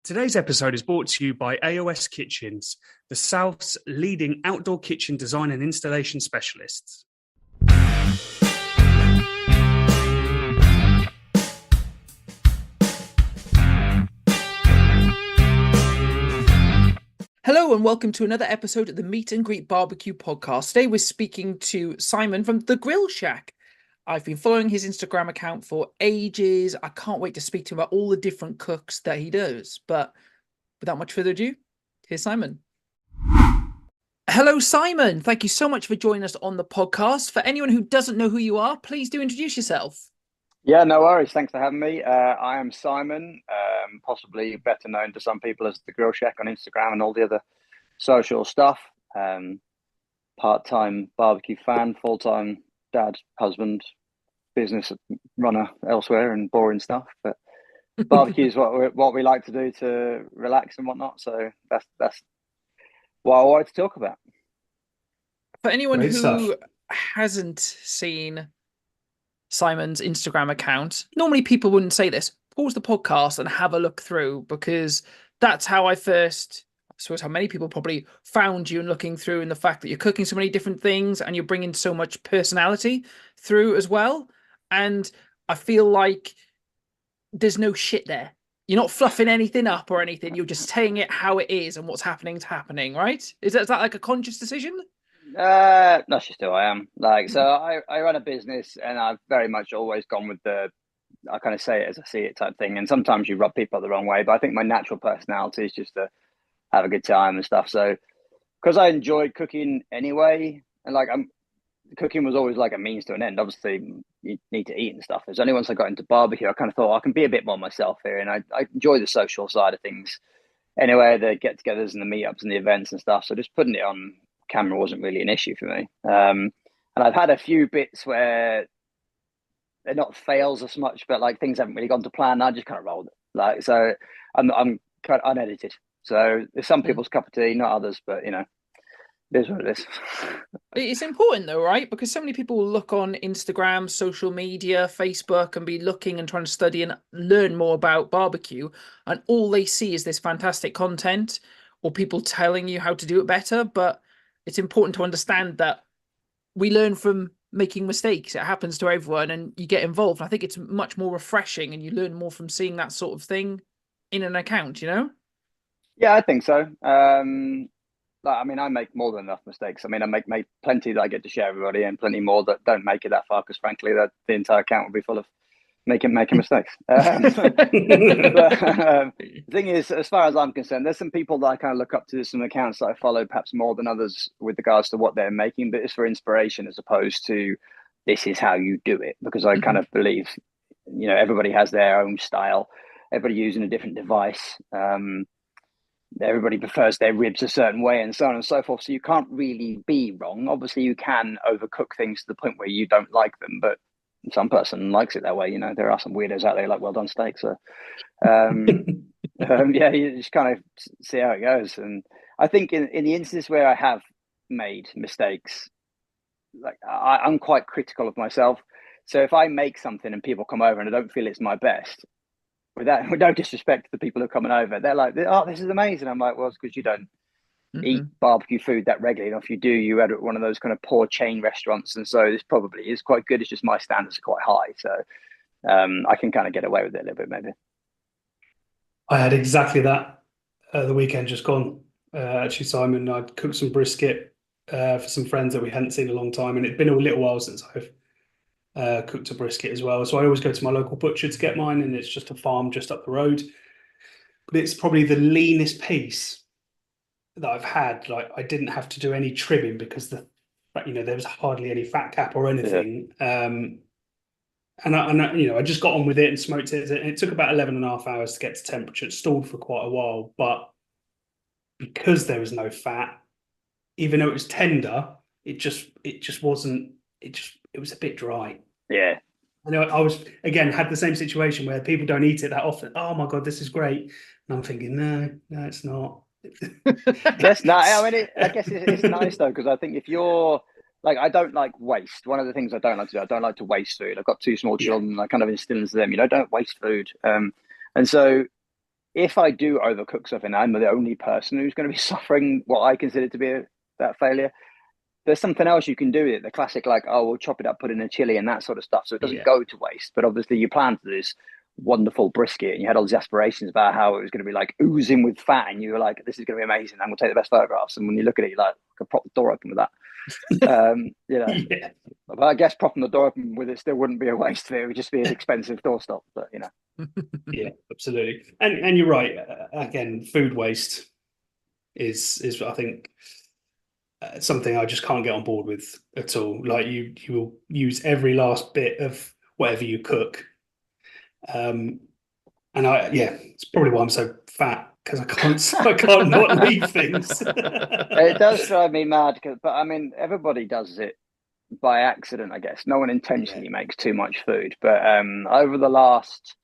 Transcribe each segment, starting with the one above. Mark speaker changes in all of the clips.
Speaker 1: Today's episode is brought to you by AOS Kitchens, the South's leading outdoor kitchen design and installation specialists.
Speaker 2: Hello and welcome to another episode of the Meet and Greet Barbecue podcast. Today we're speaking to Simon from The Grill Shack. I've been following his Instagram account for ages. I can't wait to speak to him about all the different cooks that he does. But without much further ado, here's Simon. Hello, Simon. Thank you so much for joining us on the podcast. For anyone who doesn't know who you are, please do introduce yourself.
Speaker 3: Yeah, no worries. Thanks for having me. I am Simon, possibly better known to some people as The Grill Shack on Instagram and all the other social stuff. Part-time barbecue fan, full-time dad, husband, business runner elsewhere, and boring stuff. But barbecue is what we like to do to relax and whatnot. So that's what I wanted to talk about.
Speaker 2: For anyone who hasn't seen Simon's Instagram account, normally people wouldn't say this. Pause the podcast and have a look through, because that's how I suppose how many people probably found you, and looking through, and the fact that you're cooking so many different things and you're bringing so much personality through as well. And I feel like there's no shit there. You're not fluffing anything up or anything. You're just saying it how it is and what's happening, right? Is that like a conscious decision?
Speaker 3: No, she's still I am. So I run a business, and I've very much always gone with I kind of say it as I see it type thing. And sometimes you rub people the wrong way, but I think my natural personality is just to have a good time and stuff. So because I enjoyed cooking anyway, and cooking was always like a means to an end. Obviously, you need to eat and stuff. It's only once I got into barbecue, I kind of thought I can be a bit more myself here, and I enjoy the social side of things. Anyway, the get-togethers and the meetups and the events and stuff. So just putting it on camera wasn't really an issue for me. And I've had a few bits where they're not fails as much, but like things haven't really gone to plan. I just kind of rolled it. So I'm kind of unedited. So there's some people's cup of tea, not others, but it is what it is.
Speaker 2: It's important though, right? Because so many people will look on Instagram, social media, Facebook, and be looking and trying to study and learn more about barbecue, and all they see is this fantastic content or people telling you how to do it better. But it's important to understand that we learn from making mistakes. It happens to everyone, and you get involved. I think it's much more refreshing, and you learn more from seeing that sort of thing in an account,
Speaker 3: Yeah, I think so. I make more than enough mistakes. I make plenty that I get to share everybody, and plenty more that don't make it that far, because frankly, that the entire account will be full of making mistakes. The thing is, as far as I'm concerned, there's some people that I kind of look up to, some accounts that I follow perhaps more than others with regards to what they're making, but it's for inspiration as opposed to this is how you do it, because I kind of believe, everybody has their own style, everybody using a different device. Everybody prefers their ribs a certain way, and so on and so forth. So you can't really be wrong. Obviously, you can overcook things to the point where you don't like them, but some person likes it that way. There are some weirdos out there like well done steak. So, yeah, you just kind of see how it goes. And I think in the instances where I have made mistakes, I'm quite critical of myself. So if I make something and people come over and I don't feel it's my best, with no disrespect to the people who are coming over, they're like, "Oh, this is amazing." I'm like, "Well, it's because you don't eat barbecue food that regularly. And if you do, you had one of those kind of poor chain restaurants, and so this probably is quite good. It's just my standards are quite high, so I can kind of get away with it a little bit, maybe."
Speaker 1: I had exactly that the weekend just gone. Actually, Simon, I'd cooked some brisket for some friends that we hadn't seen in a long time, and it'd been a little while since I've cooked a brisket as well. So I always go to my local butcher to get mine, and it's just a farm just up the road. But it's probably the leanest piece that I've had. Like, I didn't have to do any trimming because there was hardly any fat cap or anything. Yeah. And I just got on with it and smoked it. And it took about 11.5 hours to get to temperature. It stalled for quite a while, but because there was no fat, even though it was tender, it was a bit dry.
Speaker 3: Yeah.
Speaker 1: I was, again, had the same situation where people don't eat it that often. Oh my God, this is great. And I'm thinking, no, it's not.
Speaker 3: That's not. I guess it's nice though, because I think if you're like, I don't like waste. One of the things I don't like to do, I don't like to waste food. I've got 2 small children. I kind of instill into them, don't waste food. And so if I do overcook something, I'm the only person who's going to be suffering what I consider to be that failure. There's something else you can do with it. The classic, like, oh, we'll chop it up, put it in a chili and that sort of stuff. So it doesn't go to waste. But obviously you planned for this wonderful brisket and you had all these aspirations about how it was going to be like oozing with fat. And you were like, this is going to be amazing. I'm going to take the best photographs. And when you look at it, you're like, I could prop the door open with that. Yeah. But I guess propping the door open with it still wouldn't be a waste. It would just be an expensive doorstop. But,
Speaker 1: Yeah, absolutely. And you're right. Again, food waste is I think something I just can't get on board with at all. Like you will use every last bit of whatever you cook. And it's probably why I'm so fat, because I can't not leave things.
Speaker 3: It does drive me mad, but I mean, everybody does it by accident, I guess. No one intentionally makes too much food. But over the last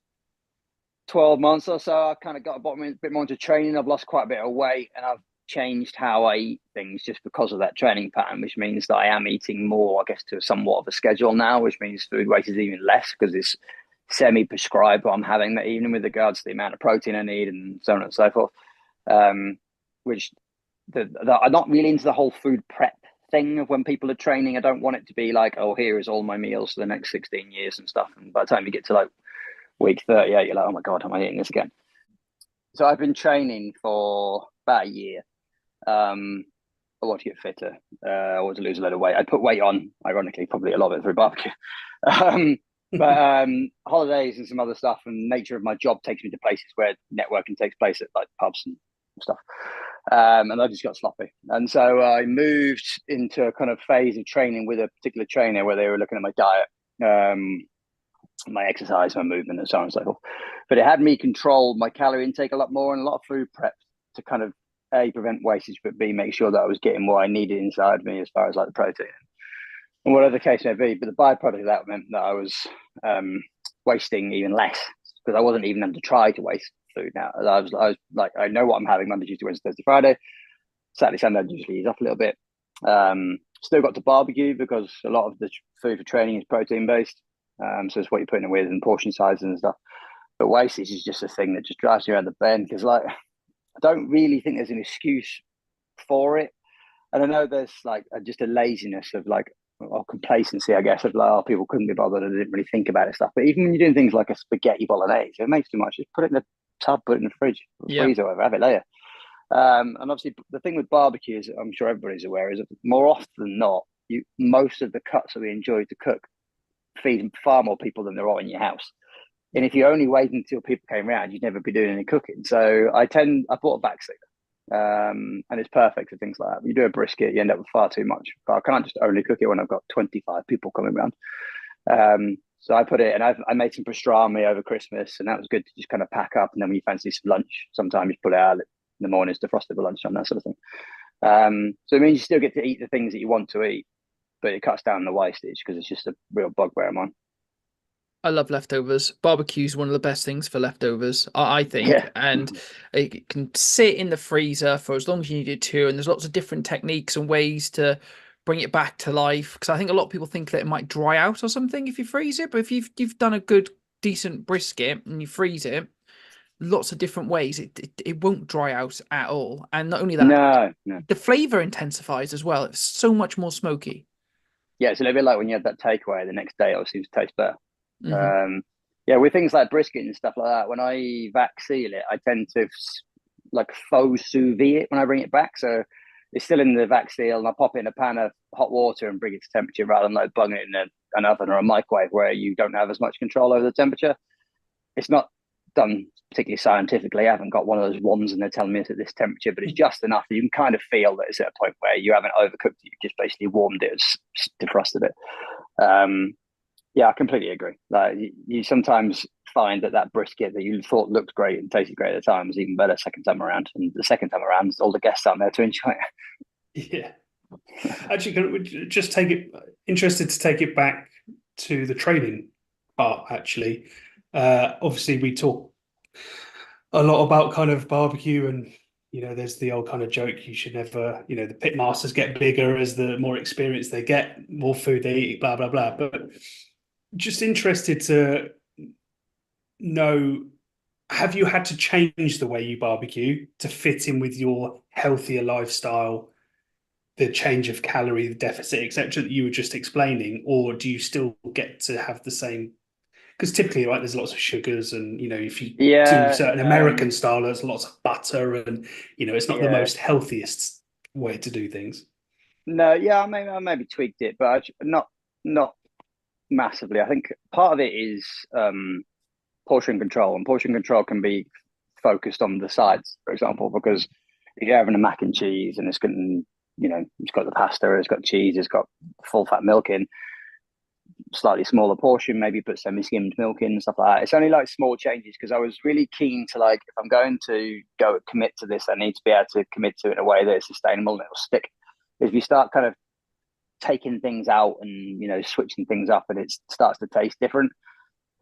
Speaker 3: 12 months or so, I've kind of got a bit more into training. I've lost quite a bit of weight and I've changed how I eat things just because of that training pattern, which means that I am eating more, I guess, to somewhat of a schedule now, which means food waste is even less because it's semi-prescribed what I'm having that evening with regards to the amount of protein I need and so on and so forth. Which I'm not really into the whole food prep thing of when people are training. I don't want it to be like, oh, here is all my meals for the next 16 years and stuff. And by the time you get to like week 38, you're like, oh my God, am I eating this again? So I've been training for about a year. I want to get fitter. I want to lose a load of weight. I put weight on, ironically, probably a lot of it through barbecue. But holidays and some other stuff and nature of my job takes me to places where networking takes place at like pubs and stuff. And I just got sloppy. And so I moved into a kind of phase of training with a particular trainer where they were looking at my diet, my exercise, my movement, and so on and so forth. But it had me control my calorie intake a lot more and a lot of food prep to kind of A, prevent wastage, but B, make sure that I was getting what I needed inside me as far as like the protein and whatever the case may be. But the byproduct of that meant that I was wasting even less because I wasn't even having to try to waste food now. I was like, I know what I'm having Monday, Tuesday, Wednesday, Thursday, Friday. Saturday, Sunday, I'd usually ease off a little bit. Still got to barbecue because a lot of the food for training is protein based. So it's what you're putting it with and portion sizes and stuff. But wastage is just a thing that just drives you around the bend because, like, I don't really think there's an excuse for it. And I know there's like just a laziness of like, or complacency, I guess, of like, oh, people couldn't be bothered and didn't really think about it stuff. But even when you're doing things like a spaghetti bolognese, it makes too much. Just put it in the tub, put it in the fridge, freezer, or whatever, have it later. And obviously, the thing with barbecue is, I'm sure everybody's aware, is that more often than not, most of the cuts that we enjoy to cook feed far more people than there are in your house. And if you only wait until people came around, you'd never be doing any cooking. So I bought a back sealer, and it's perfect for things like that. You do a brisket, you end up with far too much. But I can't just only cook it when I've got 25 people coming around. So I put it, and I made some pastrami over Christmas, and that was good to just kind of pack up. And then when you fancy some lunch, sometimes you pull it out in the mornings to frost it for lunchtime, that sort of thing. So it means you still get to eat the things that you want to eat, but it cuts down the wastage because it's just a real bugbear I'm on.
Speaker 2: I love leftovers. Barbecue is one of the best things for leftovers, I think.
Speaker 3: Yeah.
Speaker 2: And it can sit in the freezer for as long as you need it to. And there's lots of different techniques and ways to bring it back to life. Because I think a lot of people think that it might dry out or something if you freeze it. But if you've done a good, decent brisket and you freeze it, lots of different ways, it won't dry out at all. And not only that,
Speaker 3: no.
Speaker 2: the flavor intensifies as well. It's so much more smoky.
Speaker 3: Yeah, it's a little bit like when you have that takeaway the next day, it seems to taste better.
Speaker 2: Mm-hmm.
Speaker 3: Yeah, with things like brisket and stuff like that, when I vac seal it, I tend to like faux sous vide it when I bring it back. So it's still in the vac seal, and I pop it in a pan of hot water and bring it to temperature rather than like bung it in an oven or a microwave where you don't have as much control over the temperature. It's not done particularly scientifically. I haven't got one of those wands and they're telling me it's at this temperature, but it's just enough that you can kind of feel that it's at a point where you haven't overcooked it. You've just basically warmed it, defrosted it. Yeah, I completely agree. Like you sometimes find that brisket that you thought looked great and tasted great at the time is even better second time around. And the second time around, all the guests aren't there to enjoy
Speaker 1: it. Yeah. Actually, can we just interested to take it back to the training part, actually. Obviously, we talk a lot about kind of barbecue and, there's the old kind of joke, you should never, the pit masters get bigger as the more experience they get, more food they eat, blah, blah, blah. But just interested to know have you had to change the way you barbecue to fit in with your healthier lifestyle, the change of calorie, the deficit, etc., that you were just explaining, or do you still get to have the same? Because typically, right, there's lots of sugars, and if you do
Speaker 3: Yeah,
Speaker 1: certain American style, there's lots of butter, and it's not the
Speaker 3: yeah.
Speaker 1: most healthiest way to do things.
Speaker 3: No, yeah, I maybe tweaked it, but not massively. I think part of it is portion control, and portion control can be focused on the sides, for example, because if you're having a mac and cheese and it's got the pasta, it's got cheese, it's got full fat milk in, slightly smaller portion, maybe put semi-skimmed milk in and stuff like that. It's only like small changes because I was really keen to, like, if I'm going to go commit to this, I need to be able to commit to it in a way that is sustainable and it'll stick. If you start kind of taking things out and switching things up and it starts to taste different,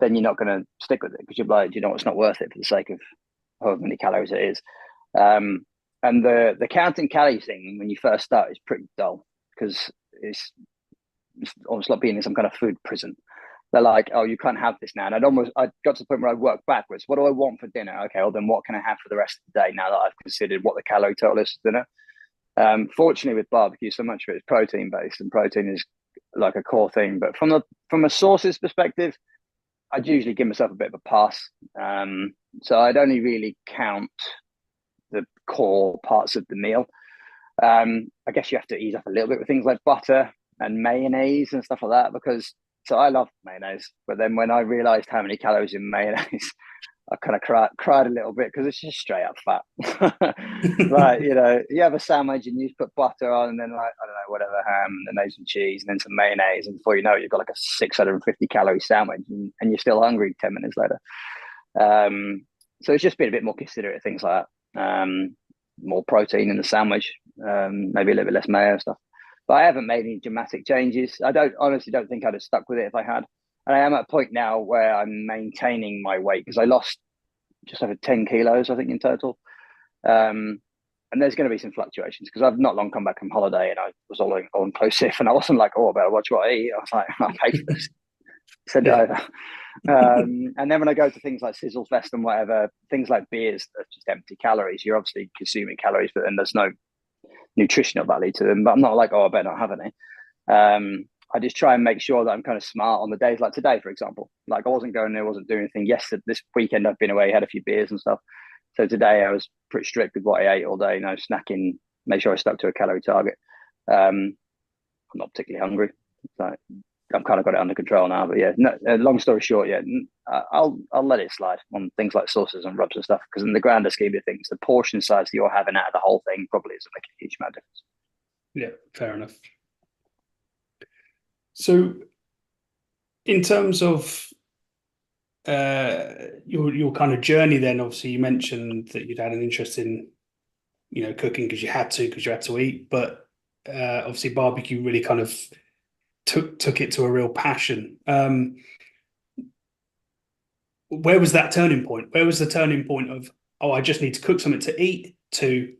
Speaker 3: then you're not going to stick with it because you're like, it's not worth it for the sake of however many calories it is. And the counting calories thing when you first start is pretty dull because it's almost like being in some kind of food prison. They're like, oh, you can't have this now. And I got to the point where I worked backwards. What do I want for dinner? Okay, well then what can I have for the rest of the day now that I've considered what the calorie total is for dinner? Fortunately with barbecue, so much of it is protein based, and protein is like a core thing. But from a sources perspective, I'd usually give myself a bit of a pass. So I'd only really count the core parts of the meal. I guess you have to ease up a little bit with things like butter and mayonnaise and stuff like that because so I love mayonnaise, but then when I realized how many calories in mayonnaise, I kind of cried a little bit because it's just straight up fat. Like, you have a sandwich and you just put butter on and then, like, I don't know, whatever, ham and then some cheese and then some mayonnaise. And before you know it, you've got like a 650 calorie sandwich and you're still hungry 10 minutes later. So it's just been a bit more considerate of things like that. More protein in the sandwich, maybe a little bit less mayo stuff. But I haven't made any dramatic changes. I honestly don't think I'd have stuck with it if I had. And I am at a point now where I'm maintaining my weight because I lost just over 10 kilos, I think, in total. And there's going to be some fluctuations because I've not long come back from holiday and I was all inclusive and I wasn't like, oh, I better watch what I eat. I was like, I'll pay for this. Send it over. And then when I go to things like Sizzle Fest and whatever, things like beers that are just empty calories, you're obviously consuming calories, but then there's no nutritional value to them. But I'm not like, oh, I better not have any. I just try and make sure that I'm kind of smart on the days like today, for example. Like I wasn't going there, wasn't doing anything. Yesterday, this weekend I've been away, had a few beers and stuff. So today I was pretty strict with what I ate all day, snacking, make sure I stuck to a calorie target. I'm not particularly hungry. So I've kind of got it under control now, but yeah, no, long story short, yeah, I'll let it slide on things like sauces and rubs and stuff because in the grander scheme of things, the portion size that you're having out of the whole thing probably isn't making a huge amount of difference.
Speaker 1: Yeah, fair enough. So, in terms of your kind of journey, then obviously you mentioned that you'd had an interest in cooking because you had to eat, but obviously barbecue really kind of took it to a real passion. Where was that turning point? Where was the turning point of, oh, I just need to cook something to eat, to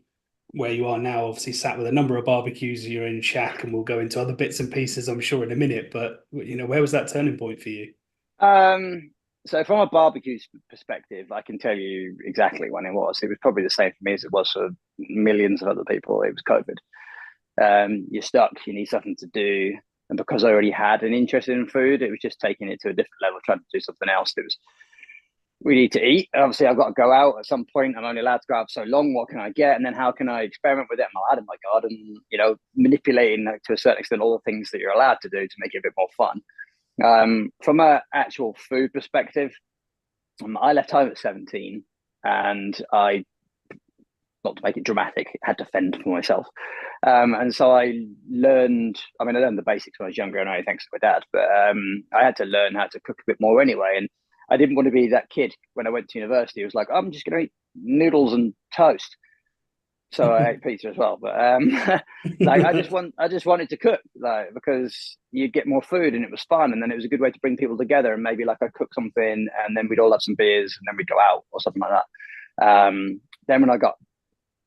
Speaker 1: where you are now, obviously sat with a number of barbecues, you're in shack, and we'll go into other bits and pieces, I'm sure, in a minute. But where was that turning point for you?
Speaker 3: So from a barbecue perspective, I can tell you exactly when it was. It was probably the same for me as it was for millions of other people. It was COVID. You're stuck, you need something to do. And because I already had an interest in food, it was just taking it to a different level, trying to do something else. We need to eat. Obviously, I've got to go out at some point. I'm only allowed to go out so long. What can I get? And then how can I experiment with it? I'm allowed in my garden, manipulating to a certain extent all the things that you're allowed to do to make it a bit more fun. From an actual food perspective, I left home at 17 and I, not to make it dramatic, had to fend for myself. And so I learned the basics when I was younger anyway, thanks to my dad, but I had to learn how to cook a bit more anyway. And I didn't want to be that kid when I went to university. It was like, I'm just going to eat noodles and toast. So I ate pizza as well. But I just wanted to cook, like, because you'd get more food and it was fun. And then it was a good way to bring people together. And maybe like I'd cook something and then we'd all have some beers and then we'd go out or something like that. Then when I got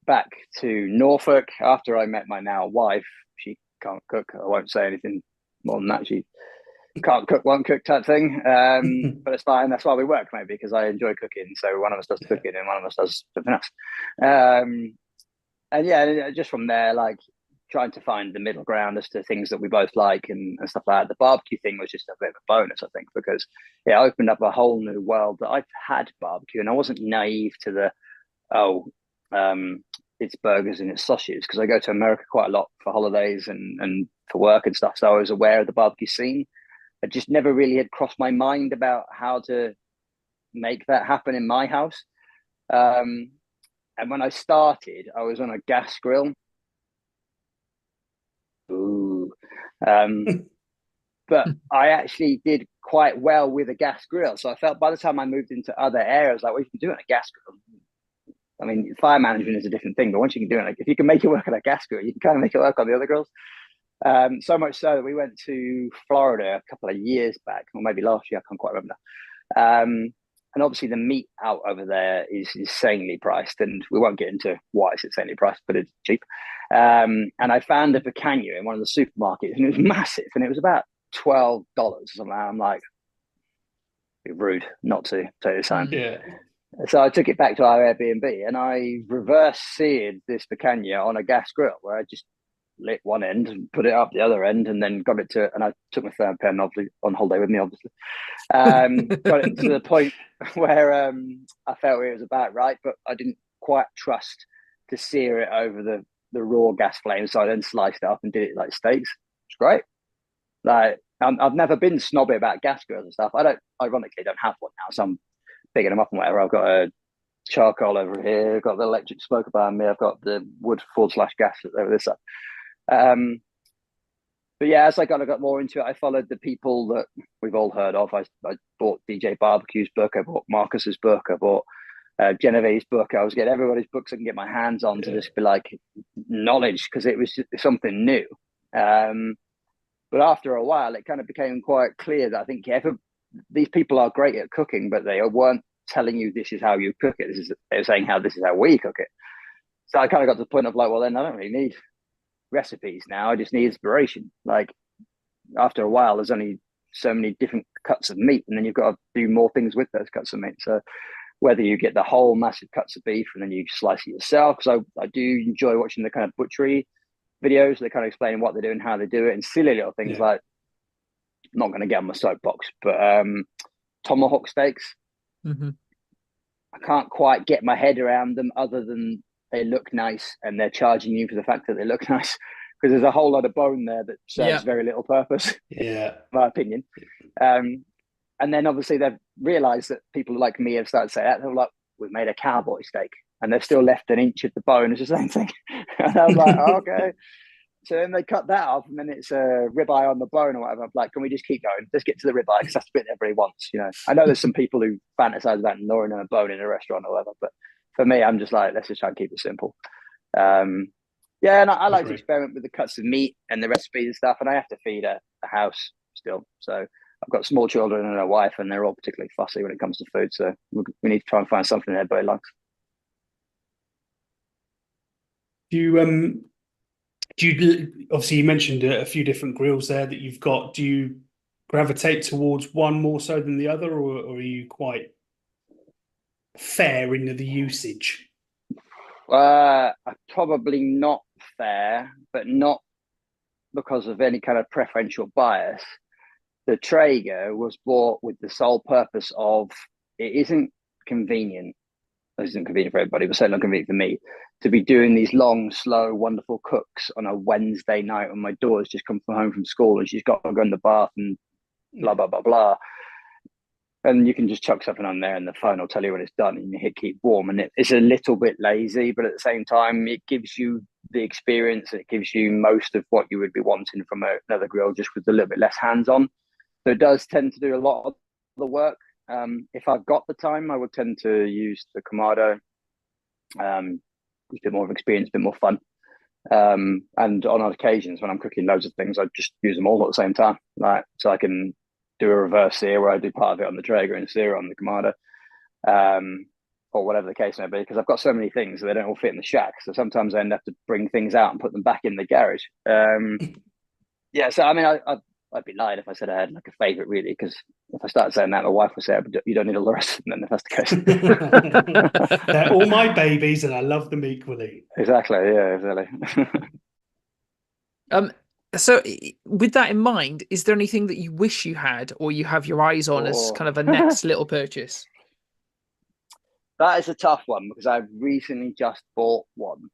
Speaker 3: back to Norfolk after I met my now wife, she can't cook. I won't say anything more than that. can't cook, won't cook type thing. But it's fine. That's why we work, maybe, because I enjoy cooking. So one of us does cooking and one of us does something else. And yeah, just from there, like trying to find the middle ground as to things that we both like and stuff like that. The barbecue thing was just a bit of a bonus, I think, because it opened up a whole new world that I've had barbecue, and I wasn't naive to the it's burgers and it's sausages, because I go to America quite a lot for holidays and for work and stuff. So I was aware of the barbecue scene. I just never really had crossed my mind about how to make that happen in my house. And when I started, I was on a gas grill. Ooh. But I actually did quite well with a gas grill. So I felt by the time I moved into other areas, like, well, you can do it on a gas grill. I mean, fire management is a different thing, but once you can do it, like, if you can make it work on a gas grill, you can kind of make it work on the other grills. So much so that we went to Florida a couple of years back, or maybe last year, I can't quite remember. And obviously the meat out over there is insanely priced, and we won't get into why it's insanely priced, but it's cheap. And I found a picanha in one of the supermarkets, and it was massive, and it was about $12 or something. I'm like, it'd be rude not to tell you the same.
Speaker 1: Yeah.
Speaker 3: So I took it back to our Airbnb, and I reverse seared this picanha on a gas grill, where I just lit one end and put it up the other end, and then got it to, and I took my third pen on holiday with me, obviously. Got it to the point where I felt it was about right, but I didn't quite trust to sear it over the raw gas flame, so I then sliced it up and did it like steaks. It's great. Like, I've never been snobby about gas grills and stuff. Ironically don't have one now, so I'm picking them up and whatever. I've got a charcoal over here, I've got the electric smoker behind me, I've got the wood /gas over this side. But yeah, as I kind of got more into it, I followed the people that we've all heard of. I bought DJ Barbecue's book, I bought Marcus's book, I bought Genevieve's book. I was getting everybody's books I can get my hands on to just be like knowledge, because it was just something new. But after a while, it kind of became quite clear that I think these people are great at cooking, but they weren't telling you this is how you cook it. They're saying this is how we cook it. So I kind of got to the point of like, well, then I don't really need recipes now. I just need inspiration. Like, after a while, there's only so many different cuts of meat, and then you've got to do more things with those cuts of meat. So whether you get the whole massive cuts of beef and then you slice it yourself, because I do enjoy watching the kind of butchery videos. They kind of explain what they do and how they do it, and silly little things like, I'm not going to get on my soapbox, but tomahawk steaks.
Speaker 2: Mm-hmm.
Speaker 3: I can't quite get my head around them, other than they look nice and they're charging you for the fact that they look nice, because there's a whole lot of bone there that serves very little purpose.
Speaker 1: Yeah,
Speaker 3: in my opinion. And then obviously they've realized that people like me have started to say that. They're like, we've made a cowboy steak, and they've still left an inch of the bone. It's the same thing. And I was like, oh, okay. So then they cut that off, and then it's a ribeye on the bone or whatever. I'm like, can we just keep going? Let's get to the ribeye, because that's the bit everybody wants. You know, I know there's some people who fantasize about gnawing on a bone in a restaurant or whatever, but for me, I'm just like, let's just try and keep it simple. Yeah, and I like to experiment with the cuts of meat and the recipes and stuff, and I have to feed a house still. So I've got small children and a wife, and they're all particularly fussy when it comes to food. So we need to try and find something everybody likes.
Speaker 1: Do you obviously you mentioned a few different grills there that you've got. Do you gravitate towards one more so than the other, or are you quite fair in the usage?
Speaker 3: Probably not fair, but not because of any kind of preferential bias. The Traeger was bought with the sole purpose of, it isn't convenient. This isn't convenient for everybody, but certainly not convenient for me, to be doing these long, slow, wonderful cooks on a Wednesday night when my daughter's just come home from school and she's got to go in the bath and blah, blah, blah, blah. And you can just chuck something on there and the phone will tell you when it's done, and you hit keep warm. And it's a little bit lazy, but at the same time, it gives you the experience. It gives you most of what you would be wanting from another grill, just with a little bit less hands-on. So it does tend to do a lot of the work. If I've got the time, I would tend to use the Kamado. It's a bit more of experience, a bit more fun. And on occasions when I'm cooking loads of things, I just use them all at the same time. Like, so I can do a reverse sear where I do part of it on the Traeger and sear on the Kamado, or whatever the case may be, because I've got so many things that they don't all fit in the shack. So sometimes I end up to bring things out and put them back in the garage. Yeah, so I mean, I'd be lying if I said I had like a favorite, really, because if I start saying that, my wife will say, "You don't need all the rest of them." If that's
Speaker 1: the case, they're all my babies, and I love them equally.
Speaker 3: Exactly. Yeah. Exactly.
Speaker 2: So with that in mind, is there anything that you wish you had, or you have your eyes on as kind of a next little purchase?
Speaker 3: That is a tough one because I've recently just bought one.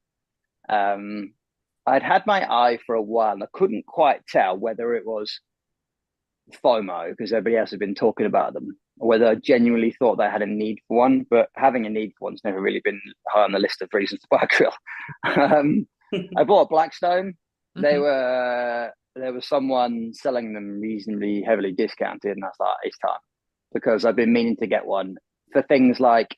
Speaker 3: I'd had my eye for a while, and I couldn't quite tell whether it was FOMO because everybody else had been talking about them, or whether I genuinely thought they had a need for one. But having a need for one's never really been high on the list of reasons to buy a grill. I bought a Blackstone. There was someone selling them reasonably heavily discounted, and I thought it's time, because I've been meaning to get one for things like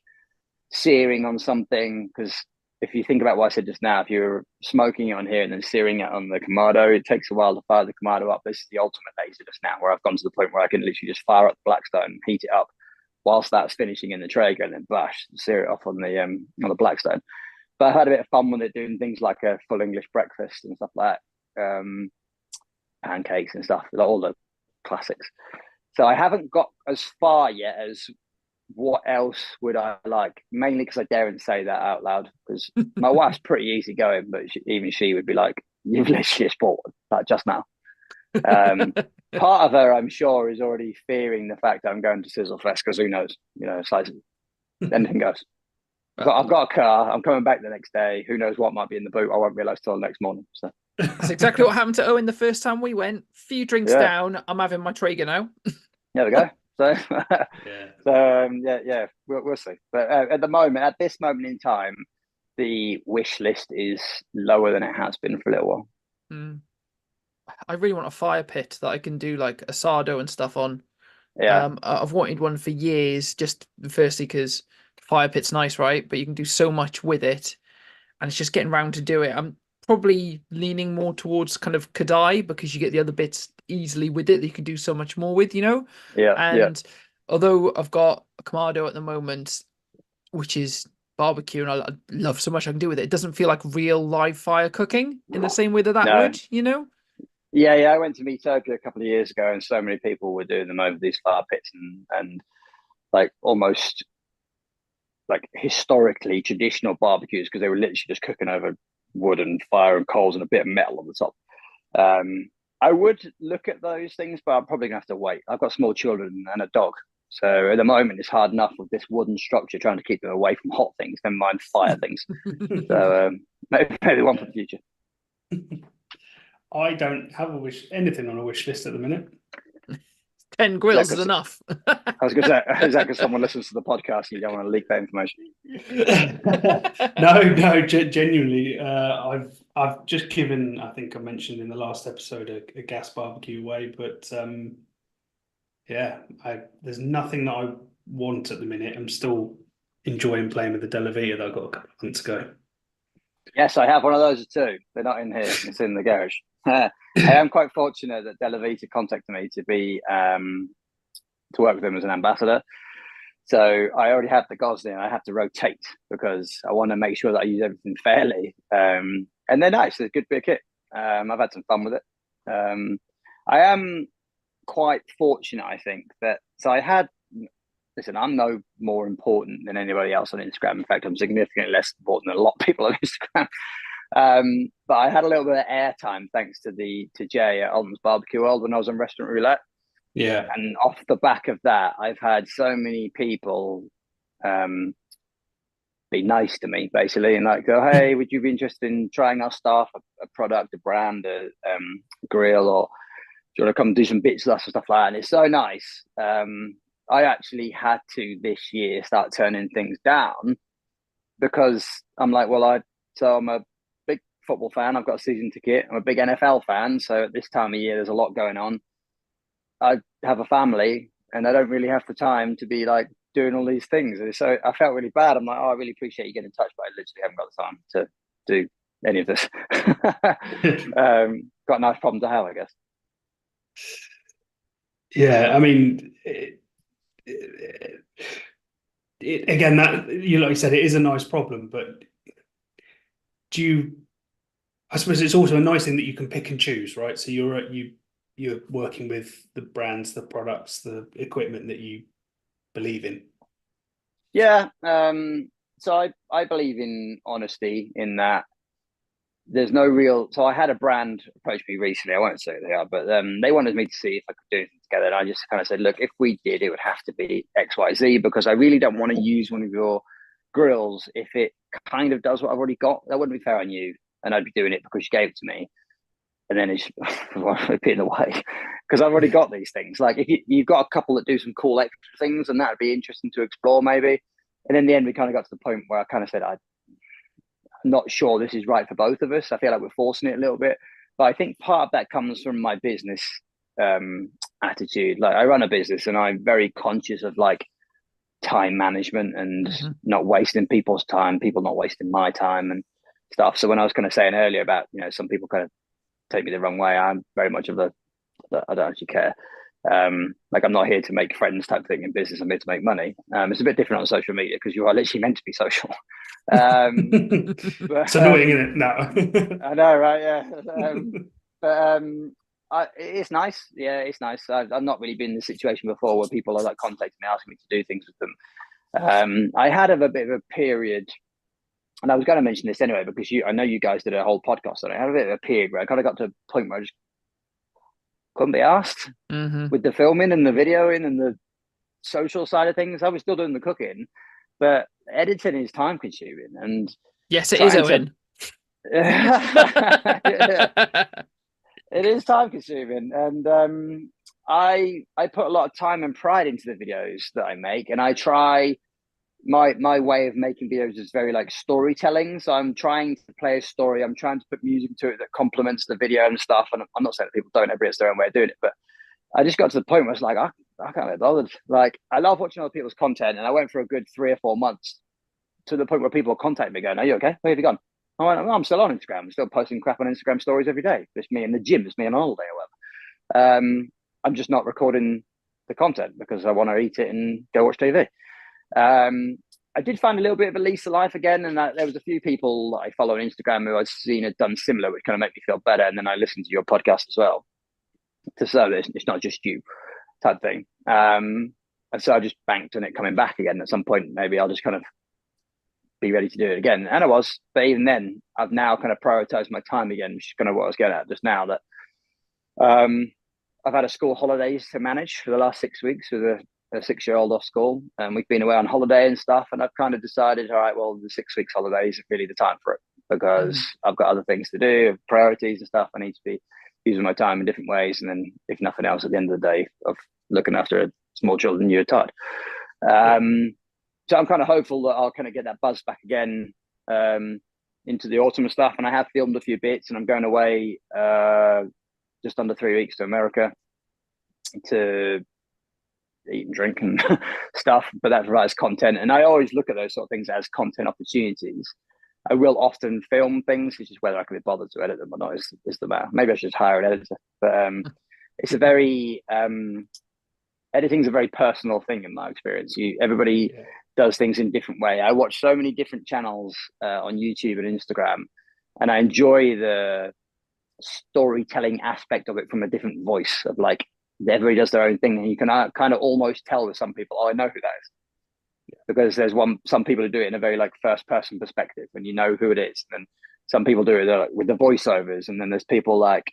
Speaker 3: searing on something. Because if you think about what I said just now, if you're smoking it on here and then searing it on the Kamado, it takes a while to fire the Kamado up. This is the ultimate laser just now, where I've gone to the point where I can literally just fire up the Blackstone, heat it up whilst that's finishing in the Traeger, and then bash, sear it off on the Blackstone. But I had a bit of fun with it, doing things like a full English breakfast and stuff like that, pancakes and stuff, like all the classics. So I haven't got as far yet as what else would I like, mainly because I daren't say that out loud, because my wife's pretty easygoing, but even she would be like, "You've literally just bought that just now." Part of her, I'm sure, is already fearing the fact that I'm going to Sizzle Fest, because who knows, it's like anything goes. I've got a car. I'm coming back the next day. Who knows what might be in the boot? I won't realise till the next morning. So
Speaker 2: that's exactly what happened to Owen the first time we went. Few drinks down, I'm having my Traeger now.
Speaker 3: There we go. So we'll see. But at this moment in time, the wish list is lower than it has been for a little while.
Speaker 2: I really want a fire pit that I can do like asado and stuff on.
Speaker 3: Yeah.
Speaker 2: I've wanted one for years, just firstly because fire pit's nice, right? But you can do so much with it, and it's just getting round to do it. I'm probably leaning more towards kind of Kadai, because you get the other bits easily with it that you can do so much more with,
Speaker 3: Yeah.
Speaker 2: And although I've got a Kamado at the moment, which is barbecue, and I love so much I can do with it, it doesn't feel like real live fire cooking in the same way that would,
Speaker 3: Yeah, I went to Metopia a couple of years ago, and so many people were doing them over these fire pits and like almost like historically traditional barbecues, because they were literally just cooking over wood and fire and coals and a bit of metal on the top. I would look at those things, but I'm probably gonna have to wait. I've got small children and a dog, so at the moment it's hard enough with this wooden structure trying to keep them away from hot things, never mind fire things. So maybe one for the future.
Speaker 1: I don't have anything on a wish list at the minute.
Speaker 2: 10 grills is enough.
Speaker 3: I was going to say, is that because someone listens to the podcast and you don't want to leak that information?
Speaker 1: No, genuinely. I've just given, I think I mentioned in the last episode, a gas barbecue away, but there's nothing that I want at the minute. I'm still enjoying playing with the Della Vita that I got a couple of months ago.
Speaker 3: Yes, I have one of those too. They're not in here. It's in the garage. I am quite fortunate that Della Vita contacted me to work with them as an ambassador. So I already have the Gosling. I have to rotate because I want to make sure that I use everything fairly. And they're nice. They're a good bit of kit. I've had some fun with it. I am quite fortunate, I think, listen, I'm no more important than anybody else on Instagram. In fact, I'm significantly less important than a lot of people on Instagram. But I had a little bit of airtime thanks to Jay at Alden's Barbecue World when I was on Restaurant Roulette.
Speaker 1: Yeah.
Speaker 3: And off the back of that, I've had so many people be nice to me, basically, and like go, "Hey, would you be interested in trying our stuff, a product, a brand, a grill, or do you want to come do some bits with us and stuff like that?" And it's so nice. I actually had to this year start turning things down because I'm like, I'm a big football fan. I've got a season ticket. I'm a big NFL fan. So at this time of year, there's a lot going on. I have a family and I don't really have the time to be like doing all these things. And so I felt really bad. I'm like, I really appreciate you getting in touch, but I literally haven't got the time to do any of this. Got a nice problem to have, I guess.
Speaker 1: Yeah, I mean, again, that like you said, it is a nice problem, but I suppose it's also a nice thing that you can pick and choose, right? So you're working with the brands, the products, the equipment that you believe in?
Speaker 3: Yeah. So I believe in honesty, in that there's no real. So I had a brand approach me recently. I won't say who they are, but they wanted me to see if I could do anything together. And I just kind of said, look, if we did, it would have to be XYZ, because I really don't want to use one of your grills if it kind of does what I've already got. That wouldn't be fair on you, and I'd be doing it because you gave it to me. And then it's in the way, because I've already got these things. Like, if you've got a couple that do some cool extra things, and that'd be interesting to explore maybe. And in the end, we kind of got to the point where I kind of said, I'm not sure this is right for both of us. I feel like we're forcing it a little bit. But I think part of that comes from my business attitude. Like, I run a business, and I'm very conscious of like time management and not wasting people's time, people not wasting my time and stuff. So when I was kind of saying earlier about, some people kind of take me the wrong way, I'm very much of the I don't actually care. Like, I'm not here to make friends type thing in business. I'm here to make money. It's a bit different on social media, because you are literally meant to be social.
Speaker 1: It's annoying, isn't it? No.
Speaker 3: I know, right? Yeah. It's nice. Yeah, it's nice. I've not really been in this situation before where people are like contacting me, asking me to do things with them. I had a bit of a period, and I was going to mention this anyway, because I know you guys did a whole podcast on it. I had a bit of a period where I kind of got to a point where I just couldn't be asked with the filming and the videoing and the social side of things. I was still doing the cooking, but editing is time consuming. And
Speaker 2: yes, it is, Owen.
Speaker 3: It is time consuming. And I put a lot of time and pride into the videos that I make, and I try. My way of making videos is very like storytelling. So I'm trying to play a story. I'm trying to put music to it that complements the video and stuff. And I'm not saying that people don't, everybody has their own way of doing it, but I just got to the point where it's like, I can't be bothered. Like, I love watching other people's content, and I went for a good 3 or 4 months to the point where people contact me going, "Are you okay? Where have you gone?" I went, "I'm still on Instagram. I'm still posting crap on Instagram stories every day. It's me in the gym. It's me on holiday or whatever. I'm just not recording the content because I want to eat it and go watch TV." I did find a little bit of a lease of life again, and there was a few people that I follow on Instagram who I've seen had done similar, which kind of made me feel better. And then I listened to your podcast as well to say that it's not just you type thing. And so I just banked on it coming back again at some point. Maybe I'll just kind of be ready to do it again. And I was, but even then, I've now kind of prioritized my time again, which is kind of what I was getting at just now, that I've had a school holidays to manage for the last 6 weeks with a 6-year-old off school, and we've been away on holiday and stuff. And I've kind of decided, all right, well, the 6 weeks holiday isn't really the time for it, because I've got other things to do, priorities and stuff. I need to be using my time in different ways. And then, if nothing else, at the end of the day of looking after small children, you're tired. So I'm kind of hopeful that I'll kind of get that buzz back again into the autumn and stuff. And I have filmed a few bits, and I'm going away just under 3 weeks to America to eat and drink and stuff, but that provides content. And I always look at those sort of things as content opportunities. I will often film things, which is whether I can be bothered to edit them or not is the matter. Maybe I should just hire an editor. But it's a very editing's a very personal thing in my experience. Everybody does things in different way. I watch so many different channels on YouTube and Instagram, and I enjoy the storytelling aspect of it from a different voice of like, everybody does their own thing, and you can kind of almost tell with some people, oh, I know who that is, because there's some people who do it in a very like first person perspective, and you know who it is. And some people do it like, with the voiceovers, and then there's people like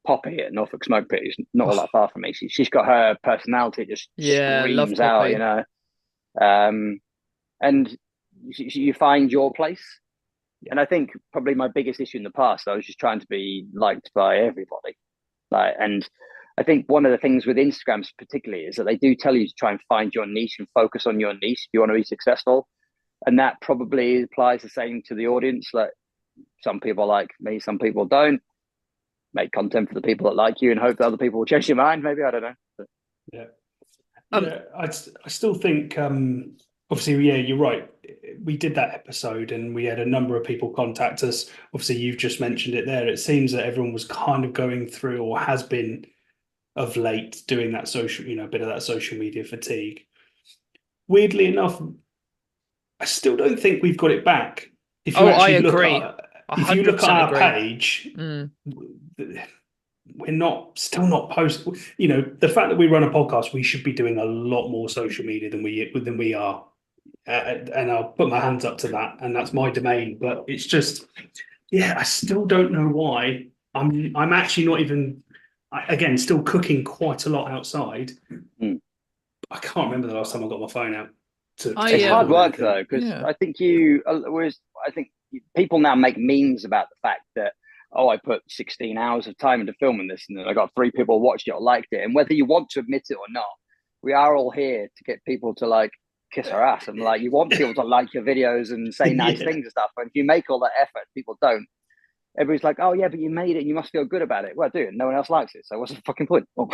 Speaker 3: Poppy at Norfolk Smoke Pit, who's not all that far from me. She's got her personality just screams out, you know. And you find your place. And I think probably my biggest issue in the past, I was just trying to be liked by everybody. And I think one of the things with Instagram particularly is that they do tell you to try and find your niche and focus on your niche if you want to be successful. And that probably applies the same to the audience. Like, some people like me, some people don't. Make content for the people that like you and hope that other people will change your mind. Maybe, I don't know. But...
Speaker 1: I still think, obviously, yeah, you're right. We did that episode and we had a number of people contact us. Obviously, you've just mentioned it there. It seems that everyone was kind of going through, or has been of late, doing that social, a bit of that social media fatigue. Weirdly enough, I still don't think we've got it back.
Speaker 2: I agree.
Speaker 1: If you look at our page, we're still not post. You know, the fact that we run a podcast, we should be doing a lot more social media than we are. And I'll put my hands up to that, and that's my domain. But it's just, yeah, I still don't know why. I'm actually not even. Again, still cooking quite a lot outside.
Speaker 3: Mm.
Speaker 1: I can't remember the last time I got my phone out.
Speaker 3: It's hard work though, because I think I think people now make memes about the fact that, oh, I put 16 hours of time into filming this, and then I got 3 people watched it or liked it. And whether you want to admit it or not, we are all here to get people to like kiss our ass, and like you want people to like your videos and say nice things and stuff. And if you make all that effort, people don't. Everybody's like, oh yeah, but you made it and you must feel good about it. Well, dude, no one else likes it, so what's the fucking point?
Speaker 2: No,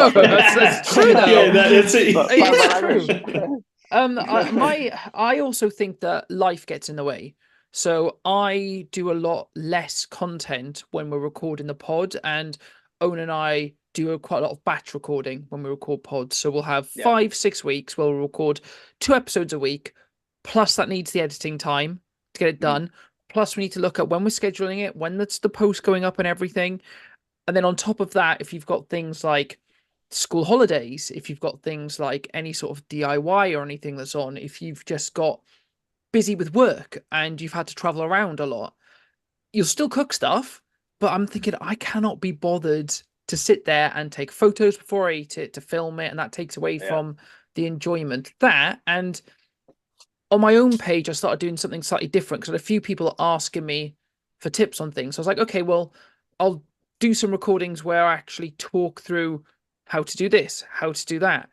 Speaker 2: that's true though.
Speaker 1: Yeah, that's it.
Speaker 2: It's true. I also think that life gets in the way. So I do a lot less content when we're recording the pod, and Owen and I do quite a lot of batch recording when we record pods. So we'll have 5-6 weeks where we'll record 2 episodes a week, plus that needs the editing time to get it done. Plus we need to look at when we're scheduling it, when that's the post going up and everything. And then on top of that, if you've got things like school holidays, if you've got things like any sort of DIY or anything that's on, if you've just got busy with work and you've had to travel around a lot, you'll still cook stuff. But I'm thinking I cannot be bothered to sit there and take photos before I eat it, to film it, and that takes away from the enjoyment. That, and on my own page, I started doing something slightly different because I had a few people asking me for tips on things. So I was like, okay, well, I'll do some recordings where I actually talk through how to do this, how to do that.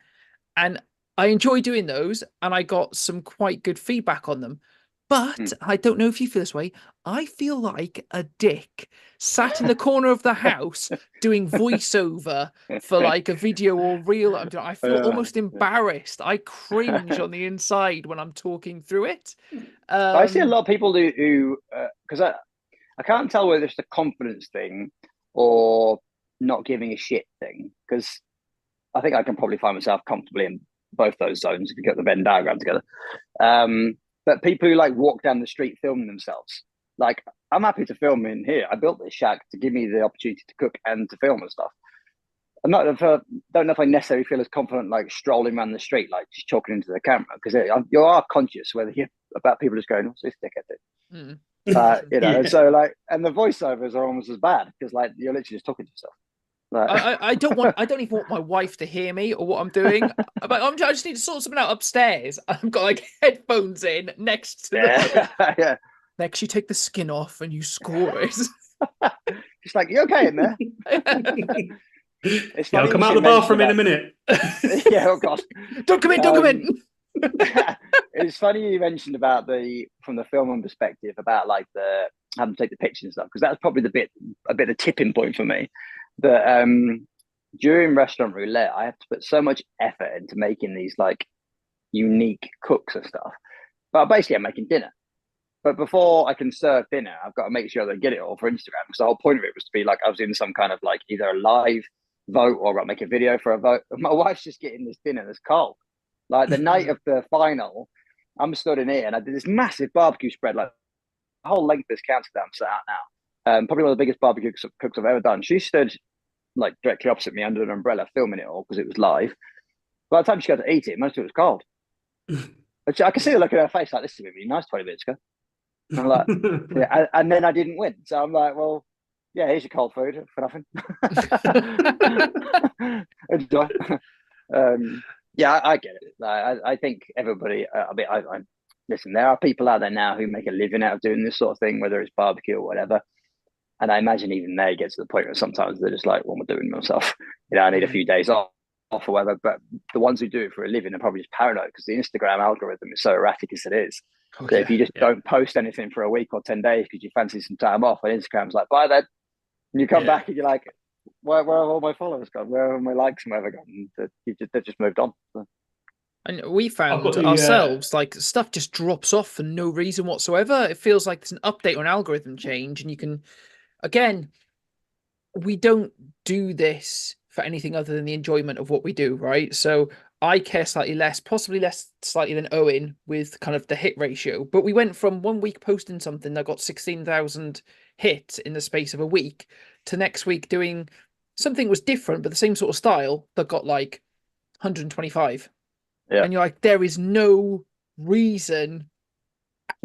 Speaker 2: And I enjoy doing those, and I got some quite good feedback on them. But I don't know if you feel this way. I feel like a dick sat in the corner of the house doing voiceover for like a video or reel. I feel almost embarrassed. I cringe on the inside when I'm talking through it.
Speaker 3: I see a lot of people who because I can't tell whether it's a confidence thing or not giving a shit thing, because I think I can probably find myself comfortably in both those zones if you get the Venn diagram together. But people who like walk down the street filming themselves, like, I'm happy to film in here. I built this shack to give me the opportunity to cook and to film and stuff. I'm not, don't know if I necessarily feel as confident like strolling around the street, like just talking into the camera, because you are conscious whether you're about people just going, what's this dickhead do? You know, so like, and the voiceovers are almost as bad because like you're literally just talking to yourself. Like,
Speaker 2: I don't even want my wife to hear me or what I'm doing. I just need to sort something out upstairs. I've got like headphones in next to the Next, you take the skin off and you score it.
Speaker 3: Just like, you okay in there?
Speaker 1: It's funny. I'll come out of the bathroom in a minute.
Speaker 3: Yeah, oh god.
Speaker 2: Don't come in, don't come in.
Speaker 3: It's funny you mentioned about from the filming perspective about like having to take the pictures and stuff, because that's probably a bit of tipping point for me. That during restaurant roulette, I have to put so much effort into making these like unique cooks and stuff. But basically, I'm making dinner. But before I can serve dinner, I've got to make sure they get it all for Instagram. Because the whole point of it was to be like I was in some kind of like either a live vote or I'll make a video for a vote. My wife's just getting this dinner that's cold. Like the night of the final, I'm stood in here and I did this massive barbecue spread, like the whole length of this counter that I'm sat out now. Probably one of the biggest barbecue cooks I've ever done. She stood like directly opposite me under an umbrella filming it all because it was live. By the time she got to eat it, most of it was cold. I could see the look in her face like, this is going to be nice 20 minutes ago. And I'm like, yeah, and then I didn't win. So I'm like, well, yeah, here's your cold food for nothing. Enjoy. Yeah, I get it. I think everybody, listen, there are people out there now who make a living out of doing this sort of thing, whether it's barbecue or whatever. And I imagine even they get to the point where sometimes they're just like, what am I doing myself? You know, I need a few days off or whatever. But the ones who do it for a living are probably just paranoid because the Instagram algorithm is so erratic as it is. So if you just don't post anything for a week or 10 days because you fancy some time off, and Instagram's like, bye then. And you come back and you're like, where have all my followers gone? Where have my likes and whatever gone? They've just moved on. So.
Speaker 2: And we found ourselves like stuff just drops off for no reason whatsoever. It feels like there's an update or an algorithm change, and you can, again, we don't do this for anything other than the enjoyment of what we do, right? So I care slightly less, possibly less slightly than Owen with kind of the hit ratio. But we went from 1 week posting something that got 16,000 hits in the space of a week to next week doing something was different, but the same sort of style that got like 125.
Speaker 3: Yeah.
Speaker 2: And you're like, there is no reason,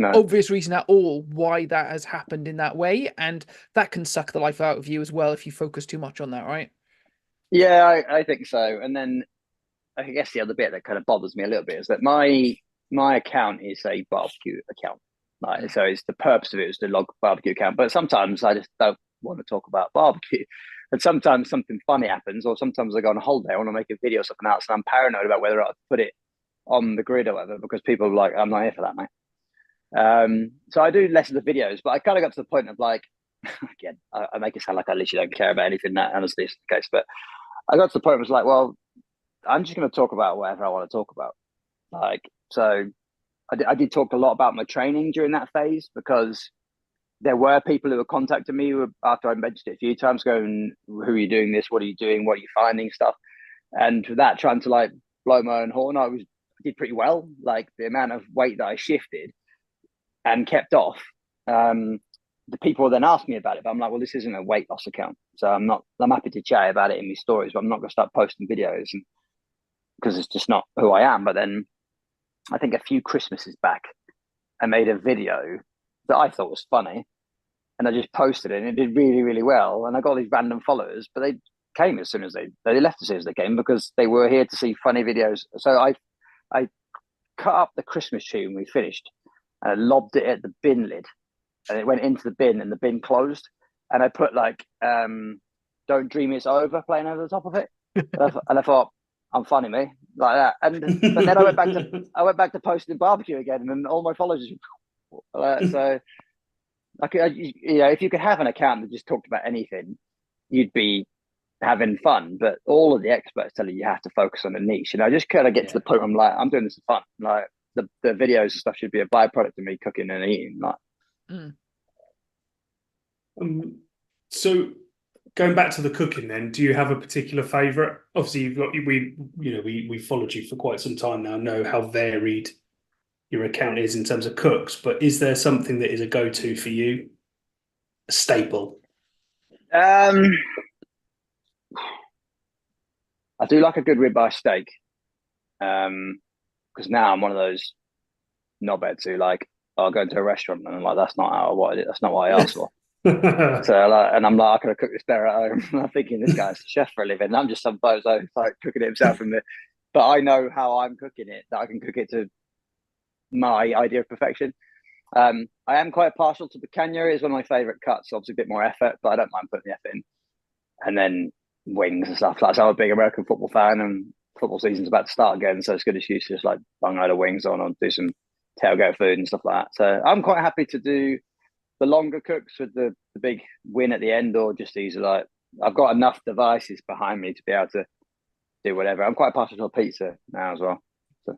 Speaker 2: obvious reason at all why that has happened in that way. And that can suck the life out of you as well if you focus too much on that, right?
Speaker 3: Yeah, I think so. And then I guess the other bit that kind of bothers me a little bit is that my account is a barbecue account. Like, so it's the purpose of it is to log barbecue account. But sometimes I just don't want to talk about barbecue. And sometimes something funny happens, or sometimes I go on a holiday, I want to make a video or something else, and I'm paranoid about whether I put it on the grid or whatever, because people are like, I'm not here for that, mate. So I do less of the videos, but I kind of got to the point of like, again, I make it sound like I literally don't care about anything that honestly is the case, but I got to the point where it was like, well, I'm just going to talk about whatever I want to talk about. Like, so I did talk a lot about my training during that phase, because there were people who were contacting me after I mentioned it a few times going, who are you doing this? What are you doing? What are you finding stuff? And for that, trying to like blow my own horn, I did pretty well. Like the amount of weight that I shifted and kept off, the people then asked me about it, but I'm like, well, this isn't a weight loss account. So I'm happy to chat about it in my stories, but I'm not going to start posting videos because it's just not who I am. But then I think a few Christmases back, I made a video that I thought was funny, and I just posted it, and it did really, really well. And I got these random followers, but they came as soon as they left as soon as they came, because they were here to see funny videos. So I cut up the Christmas tree when we finished, and I lobbed it at the bin lid, and it went into the bin, and the bin closed. And I put like "Don't Dream It's Over" playing over the top of it, and I thought, I'm funny, me, like that. But then I went back to posting barbecue again, and all my followers so like, if you could have an account that just talked about anything, you'd be having fun. But all of the experts tell you have to focus on a niche, and I just kind of get to the point where I'm like, I'm doing this for fun. Like the videos and stuff should be a byproduct of me cooking and eating. Like,
Speaker 1: so going back to the cooking, then, do you have a particular favorite? Obviously, we followed you for quite some time now, know how varied your account is in terms of cooks, but is there something that is a go-to for you, a staple?
Speaker 3: I do like a good ribeye steak, because now I'm one of those knobheads who like, I'll go into a restaurant and I'm like, that's not how I wanted it, that's not what I asked for. So like, and I'm like, I could have cooked this better at home. I'm thinking this guy's a chef for a living. I'm just some bozo like cooking it himself but I know how I'm cooking it, that I can cook it to my idea of perfection. I am quite partial to picanha. It's one of my favorite cuts. Obviously a bit more effort, but I don't mind putting the effort in. And then wings and stuff. Like, so I'm a big American football fan, and football season's about to start again, so it's good excuse to just like bung a load of wings on or do some tailgate food and stuff like that. So I'm quite happy to do the longer cooks with the big win at the end, or just these like, I've got enough devices behind me to be able to do whatever. I'm quite partial to a pizza now as well. So.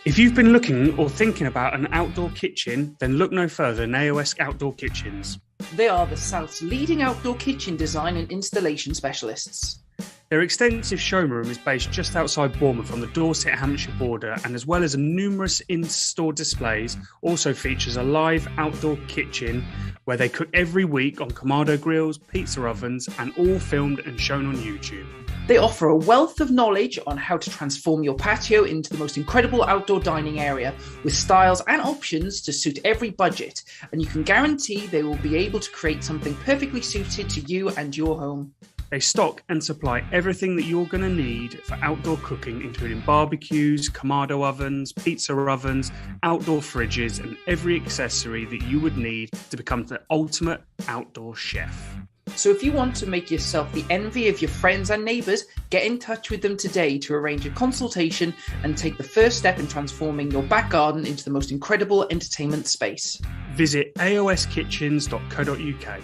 Speaker 1: If you've been looking or thinking about an outdoor kitchen, then look no further than AOS Outdoor Kitchens.
Speaker 2: They are the South's leading outdoor kitchen design and installation specialists.
Speaker 1: Their extensive showroom is based just outside Bournemouth on the Dorset-Hampshire border, and as well as numerous in-store displays, also features a live outdoor kitchen where they cook every week on Kamado grills, pizza ovens, and all filmed and shown on YouTube.
Speaker 2: They offer a wealth of knowledge on how to transform your patio into the most incredible outdoor dining area, with styles and options to suit every budget, and you can guarantee they will be able to create something perfectly suited to you and your home.
Speaker 1: They stock and supply everything that you're going to need for outdoor cooking, including barbecues, Kamado ovens, pizza ovens, outdoor fridges, and every accessory that you would need to become the ultimate outdoor chef.
Speaker 2: So if you want to make yourself the envy of your friends and neighbours, get in touch with them today to arrange a consultation and take the first step in transforming your back garden into the most incredible entertainment space.
Speaker 1: Visit aoskitchens.co.uk.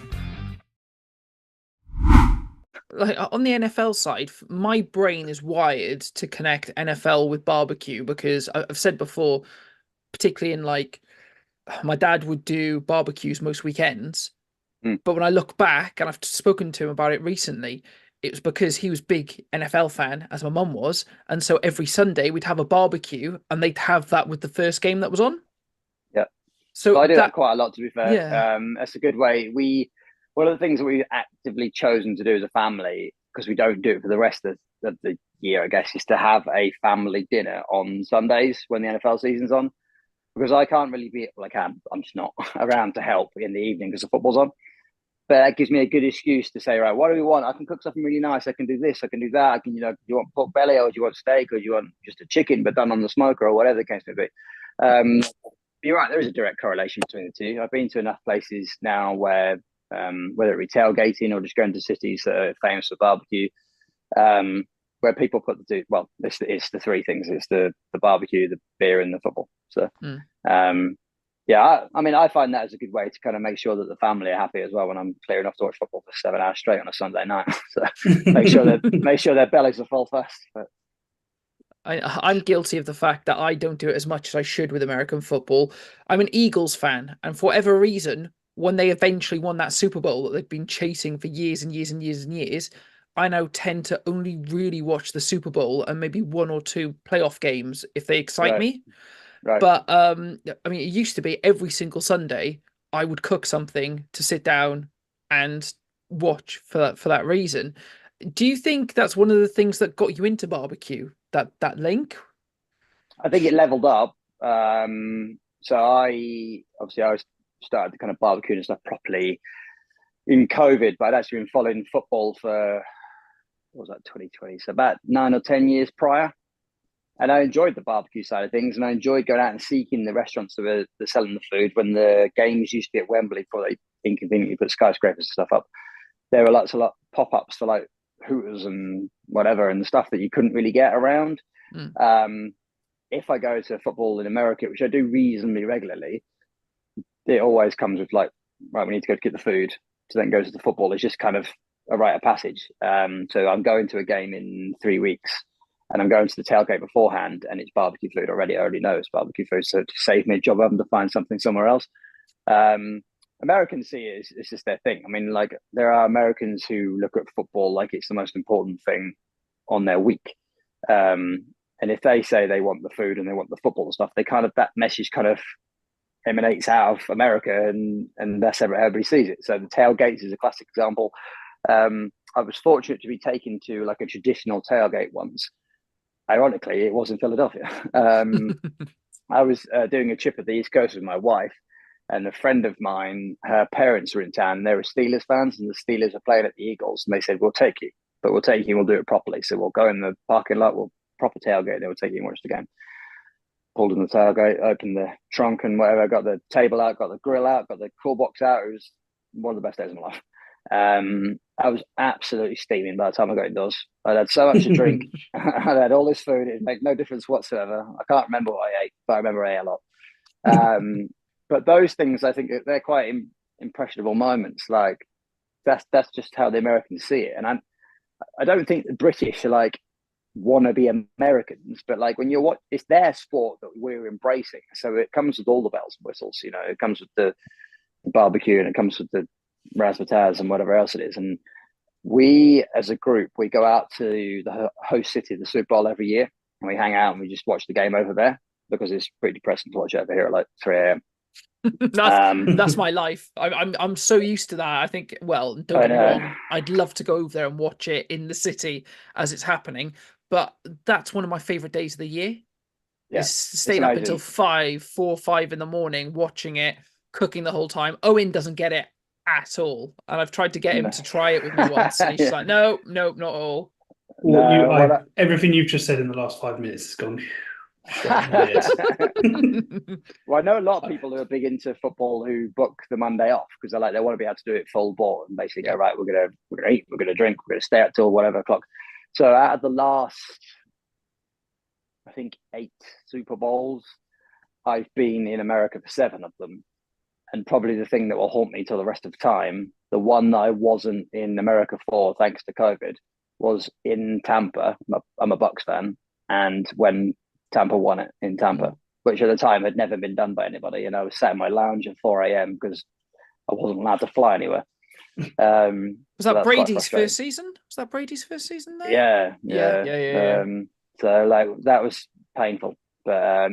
Speaker 2: Like on the NFL side, my brain is wired to connect NFL with barbecue, because I've said before, particularly in like, my dad would do barbecues most weekends. But when I look back, and I've spoken to him about it recently, it was because he was big NFL fan, as my mum was, and so every Sunday we'd have a barbecue, and they'd have that with the first game that was on.
Speaker 3: Yeah.
Speaker 2: So
Speaker 3: I do that quite a lot, to be fair.
Speaker 2: Yeah.
Speaker 3: That's a good way. One of the things that we've actively chosen to do as a family, because we don't do it for the rest of the year, I guess, is to have a family dinner on Sundays when the NFL season's on. Because I can't really be, well, I can, I'm just not around to help in the evening because the football's on. But that gives me a good excuse to say, right, what do we want? I can cook something really nice. I can do this. I can do that. I can, do you want pork belly, or do you want steak, or do you want just a chicken but done on the smoker, or whatever the case may be. You're right. There is a direct correlation between the two. I've been to enough places now where, whether it be tailgating or just going to cities that are famous for barbecue, where people put the two. Well, it's the three things. It's the barbecue, the beer, and the football. So, yeah, I mean, I find that as a good way to kind of make sure that the family are happy as well when I'm clear enough to watch football for 7 hours straight on a Sunday night. So make sure their bellies are full first. But
Speaker 2: I'm guilty of the fact that I don't do it as much as I should with American football. I'm an Eagles fan, and for whatever reason, when they eventually won that Super Bowl that they've been chasing for years and years and years and years, I now tend to only really watch the Super Bowl and maybe one or two playoff games if they excite me.
Speaker 3: Right.
Speaker 2: But I mean, it used to be every single Sunday I would cook something to sit down and watch for that reason. Do you think that's one of the things that got you into barbecue? That link?
Speaker 3: I think it leveled up. So I started the kind of barbecuing and stuff properly in COVID, but I'd actually been following football for, what was that, 2020? So about 9 or 10 years prior. And I enjoyed the barbecue side of things, and I enjoyed going out and seeking the restaurants that were selling the food. When the games used to be at Wembley before they inconveniently put skyscrapers and stuff up, there were lots of pop-ups for like Hooters and whatever, and the stuff that you couldn't really get around. If I go to football in America, which I do reasonably regularly, it always comes with like, right, we need to go to get the food to then go to the football. It's just kind of a rite of passage. So I'm going to a game in 3 weeks, and I'm going to the tailgate beforehand, and it's barbecue food already. I already know it's barbecue food, so to save me a job having to find something somewhere else. Americans see it, it's just their thing. I mean, like, there are Americans who look at football like it's the most important thing on their week. And if they say they want the food and they want the football and stuff, that message kind of emanates out of America, and that's how everybody sees it. So the tailgates is a classic example. I was fortunate to be taken to like a traditional tailgate once. Ironically, it was in Philadelphia. I was doing a trip at the East Coast with my wife, and a friend of mine, her parents were in town, and they were Steelers fans, and the Steelers are playing at the Eagles, and they said, we'll take you, but we'll take you and we'll do it properly. So we'll go in the parking lot, we'll proper tailgate, they will take you and watch the game. Pulled in the tailgate, opened the trunk and whatever, got the table out, got the grill out, got the cool box out. It was one of the best days of my life. I was absolutely steaming by the time I got indoors. I'd had so much to drink. I'd had all this food. It made no difference whatsoever. I can't remember what I ate, but I remember I ate a lot. But those things, I think they're quite impressionable moments. Like that's just how the Americans see it. And I don't think the British are like wannabe Americans, but like when you're it's their sport that we're embracing. So it comes with all the bells and whistles. It comes with the barbecue, and it comes with the razzmatazz and whatever else it is. And we, as a group, we go out to the host city of the Super Bowl every year, and we hang out and we just watch the game over there, because it's pretty depressing to watch it over here at like 3 a.m.
Speaker 2: That's my life. I'm so used to that. I think, well, don't get me wrong, I'd love to go over there and watch it in the city as it's happening, but that's one of my favorite days of the year.
Speaker 3: Yeah,
Speaker 2: is staying up until 4 or 5 in the morning watching it, cooking the whole time. Owen doesn't get it at all, and I've tried to get him to try it with me once, and he's like, no, not at all.
Speaker 1: Everything you've just said in the last 5 minutes has gone.
Speaker 3: Well, I know a lot of people who are big into football who book the Monday off because they want to be able to do it full bore and basically go, right, we're gonna eat, we're gonna drink, we're gonna stay up till whatever o'clock. So out of the last, I think, 8 Super Bowls, I've been in America for 7 of them. And probably the thing that will haunt me till the rest of the time, the one that I wasn't in America for, thanks to COVID, was in Tampa. I'm a Bucks fan. And when Tampa won it in Tampa, which at the time had never been done by anybody. And I was sat in my lounge at 4 a.m. because I wasn't allowed to fly anywhere.
Speaker 2: Was that Brady's first season? Was that Brady's first season there?
Speaker 3: Yeah. So like that was painful, but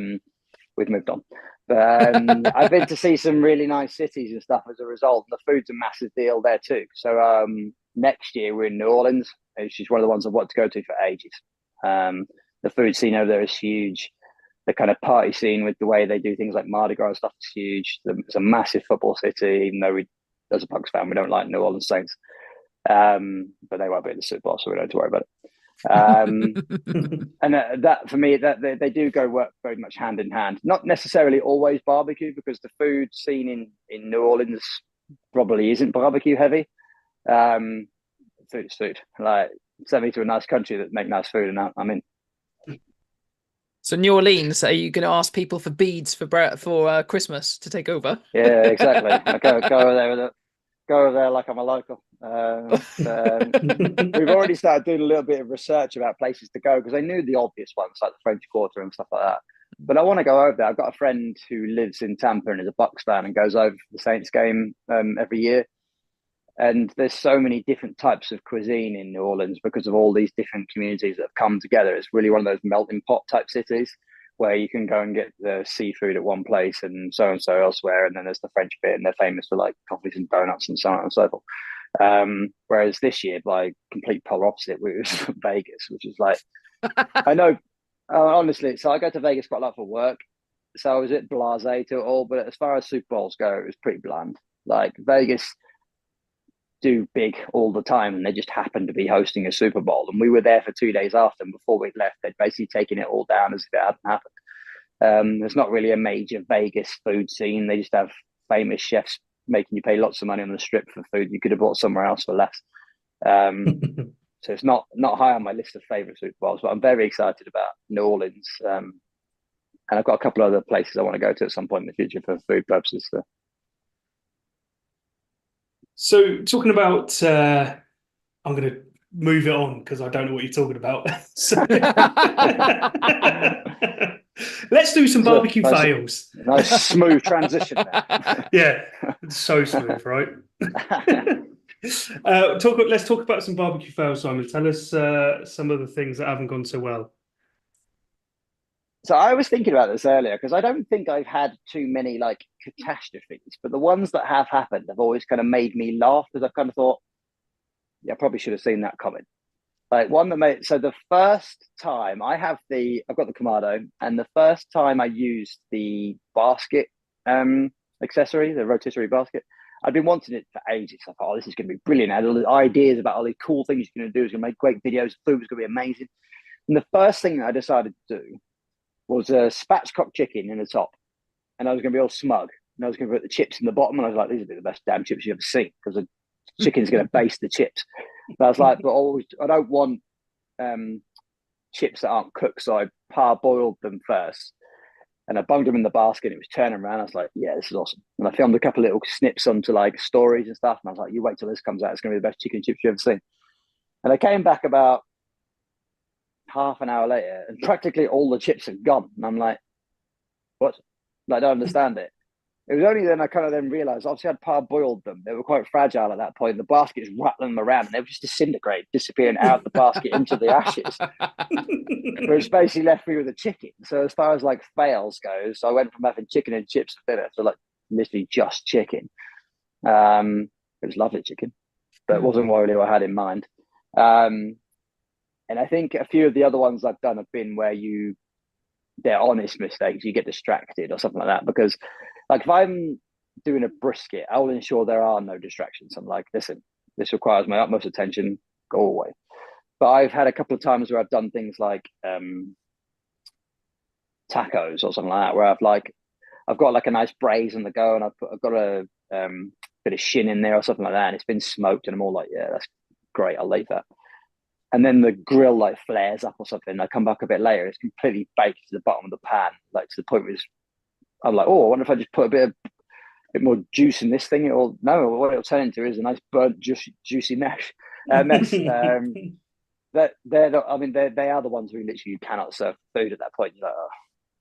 Speaker 3: we've moved on. But I've been to see some really nice cities and stuff as a result. And the food's a massive deal there too. So next year we're in New Orleans, which is one of the ones I've wanted to go to for ages. The food scene over there is huge. The kind of party scene with the way they do things like Mardi Gras and stuff is huge. It's a massive football city, even though as a Bucks fan, we don't like New Orleans Saints. But they won't be in the Super Bowl, so we don't have to worry about it. And that for me, that they do work very much hand in hand. Not necessarily always barbecue, because the food scene in New Orleans probably isn't barbecue heavy. Food is food. Like, send me to a nice country that make nice food, and I'm in.
Speaker 2: So New Orleans, are you going to ask people for beads for Christmas to take over?
Speaker 3: Yeah, exactly. I go over there like I'm a local. We've already started doing a little bit of research about places to go, because I knew the obvious ones like the French Quarter and stuff like that. But I want to go over there. I've got a friend who lives in Tampa and is a Bucks fan and goes over for the Saints game every year. And there's so many different types of cuisine in New Orleans because of all these different communities that have come together. It's really one of those melting pot type cities where you can go and get the seafood at one place and so elsewhere. And then there's the French bit, and they're famous for like coffees and donuts and so on and so forth. Whereas this year, like, complete polar opposite, we was Vegas, which is like, I know, honestly, so I go to Vegas quite a lot for work. So I was a bit blasé to it all, but as far as Super Bowls go, it was pretty bland. Like, Vegas do big all the time, and they just happened to be hosting a Super Bowl, and we were there for 2 days after, and before we left they'd basically taken it all down as if it hadn't happened. There's not really a major Vegas food scene. They just have famous chefs making you pay lots of money on the strip for food you could have bought somewhere else for less. So it's not high on my list of favorite Super Bowls, but I'm very excited about New Orleans, and I've got a couple of other places I want to go to at some point in the future for food purposes.
Speaker 1: So talking about, I'm going to move it on because I don't know what you're talking about. So let's do some barbecue fails.
Speaker 3: Nice smooth transition there.
Speaker 1: Yeah, it's so smooth, right? Let's talk about some barbecue fails, Simon. Tell us some of the things that haven't gone so well.
Speaker 3: So I was thinking about this earlier, because I don't think I've had too many like catastrophes, but the ones that have happened have always kind of made me laugh, because I've kind of thought, yeah, I probably should have seen that coming. Like, one that made, so the first time I've got the Kamado, and the first time I used the basket accessory, the rotisserie basket, I'd been wanting it for ages. I thought, oh, this is going to be brilliant. I had all the ideas about all the cool things you're going to do. It's going to make great videos. Food was going to be amazing. And the first thing that I decided to do was a spatchcock chicken in the top, and I was going to be all smug, and I was going to put the chips in the bottom, and I was like, these will be the best damn chips you've ever seen, because the chicken's going to baste the chips. But I was like, but I don't want chips that aren't cooked, so I parboiled them first, and I bunged them in the basket, and it was turning around. I was like, yeah, this is awesome. And I filmed a couple of little snips onto like stories and stuff, and I was like, you wait till this comes out, it's going to be the best chicken chips you've ever seen. And I came back about half an hour later, and practically all the chips had gone. And I'm like, what? I don't understand it. It was only then I kind of then realized, obviously I'd parboiled them. They were quite fragile at that point. The basket was rattling them around, and they were just disintegrating, disappearing out of the basket into the ashes, which basically left me with a chicken. So as far as like fails goes, I went from having chicken and chips for dinner to like literally just chicken. It was lovely chicken, but it wasn't really what I had in mind. And I think a few of the other ones I've done have been where they're honest mistakes. You get distracted or something like that. Because, like, if I'm doing a brisket, I will ensure there are no distractions. I'm like, listen, this requires my utmost attention. Go away. But I've had a couple of times where I've done things like tacos or something like that, where I've got like a nice braise on the go, and I've got a bit of shin in there or something like that, and it's been smoked, and I'm all like, yeah, that's great. I'll leave that. And then the grill like flares up or something. I come back a bit later, it's completely baked to the bottom of the pan, like to the point where I'm like, oh, I wonder if I just put a bit more juice in this thing. What it'll turn into is a nice burnt, juicy mess. They are the ones who literally you cannot serve food at that point. You're like, oh.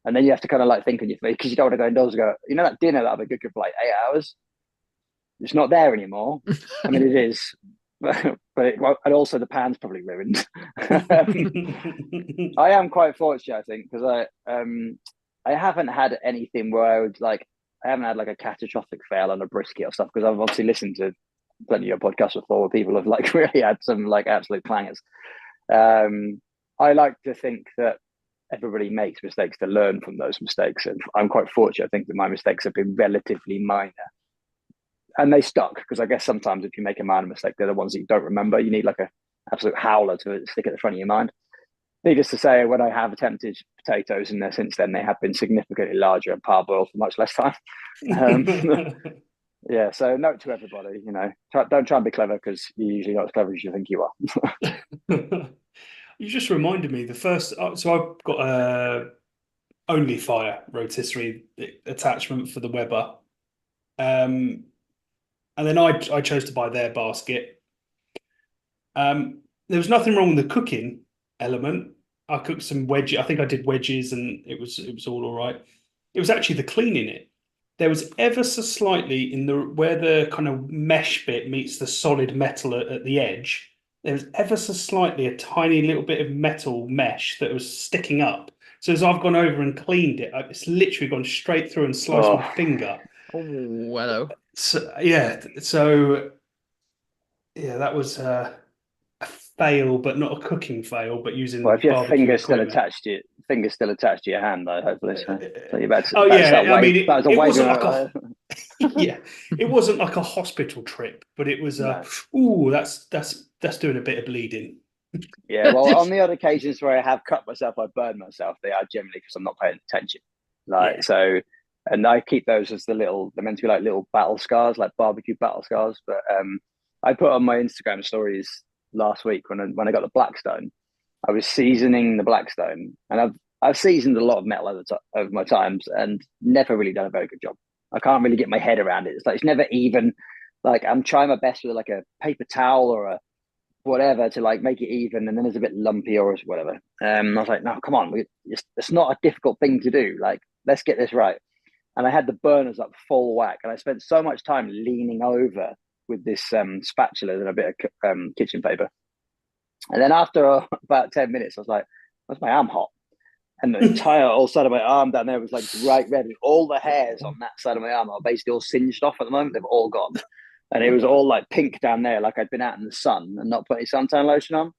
Speaker 3: And then you have to kind of like think on your feet, because you don't want to go indoors and go, that dinner that'll be good for like 8 hours. It's not there anymore. I mean, it is, and also the pan's probably ruined. I am quite fortunate, I think, because I haven't had anything where I haven't had like a catastrophic fail on a brisket or stuff, because I've obviously listened to plenty of podcasts before where people have like really had some like absolute clangers. I like to think that everybody makes mistakes to learn from those mistakes, and I'm quite fortunate. I think that my mistakes have been relatively minor, and they stuck, because I guess sometimes if you make a minor mistake, they're the ones that you don't remember. You need like a absolute howler to stick at the front of your mind. Needless to say, when I have attempted potatoes in there since then, they have been significantly larger and parboiled for much less time. Yeah, so note to everybody, don't try and be clever, because you're usually not as clever as you think you are.
Speaker 1: You just reminded me, the first, so I've got a only fire rotisserie attachment for the Weber. And then I chose to buy their basket. There was nothing wrong with the cooking element. I cooked some wedges. I think I did wedges, and it was all right. It was actually the cleaning it. There was ever so slightly where the kind of mesh bit meets the solid metal at the edge. There was ever so slightly a tiny little bit of metal mesh that was sticking up. So as I've gone over and cleaned it, it's literally gone straight through and sliced my finger.
Speaker 2: Oh, hello.
Speaker 1: So yeah, that was a fail, but not a cooking fail, but using
Speaker 3: if your
Speaker 1: barbecue
Speaker 3: finger's still
Speaker 1: equipment.
Speaker 3: attached to your hand, though, hopefully. So you're about to,
Speaker 1: oh yeah, I mean,
Speaker 3: it
Speaker 1: wasn't like it wasn't like a hospital trip, but it was that's doing a bit of bleeding.
Speaker 3: Yeah, well, on the odd occasions where I have cut myself, I burn myself, they are generally because I'm not paying attention. So, and I keep those as they're meant to be like little battle scars, like barbecue battle scars. But I put on my Instagram stories last week when I got the Blackstone. I was seasoning the Blackstone, and I've seasoned a lot of metal over my times, and never really done a very good job. I can't really get my head around it. It's never even. Like, I'm trying my best with like a paper towel or a whatever to like make it even, and then it's a bit lumpy or whatever. I was like, no, come on, it's not a difficult thing to do. Like, let's get this right. And I had the burners up full whack, and I spent so much time leaning over with this spatula and a bit of kitchen paper. And then after about 10 minutes, I was like, "What's my arm hot?" And the entire whole side of my arm down there was like bright red, and all the hairs on that side of my arm are basically all singed off at the moment. They've all gone. And it was all like pink down there, like I'd been out in the sun and not put any suntan lotion on.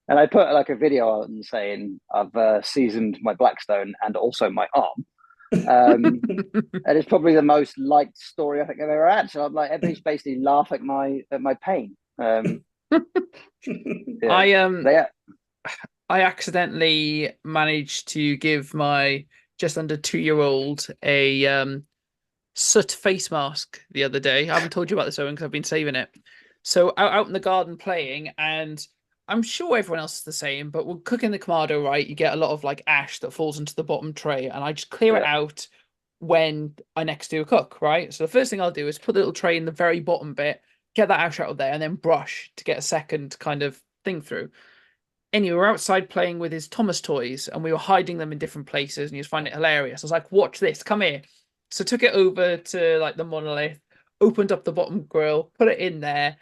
Speaker 3: And I put like a video on saying I've seasoned my Blackstone and also my arm. And it's probably the most liked story I think I've ever had. So I'm like, everybody's basically laugh at my pain.
Speaker 2: I accidentally managed to give my just under 2-year-old a soot face mask the other day. I haven't told you about this, Owen, because I've been saving it. So out in the garden playing, and I'm sure everyone else is the same, but we're cooking the Kamado, right? You get a lot of like ash that falls into the bottom tray, and I just clear it out when I next do a cook, right? So the first thing I'll do is put the little tray in the very bottom bit, get that ash out of there, and then brush to get a second kind of thing through. Anyway, we were outside playing with his Thomas toys, and we were hiding them in different places, and he was finding it hilarious. I was like, watch this, come here. So took it over to like the monolith, opened up the bottom grill, put it in there,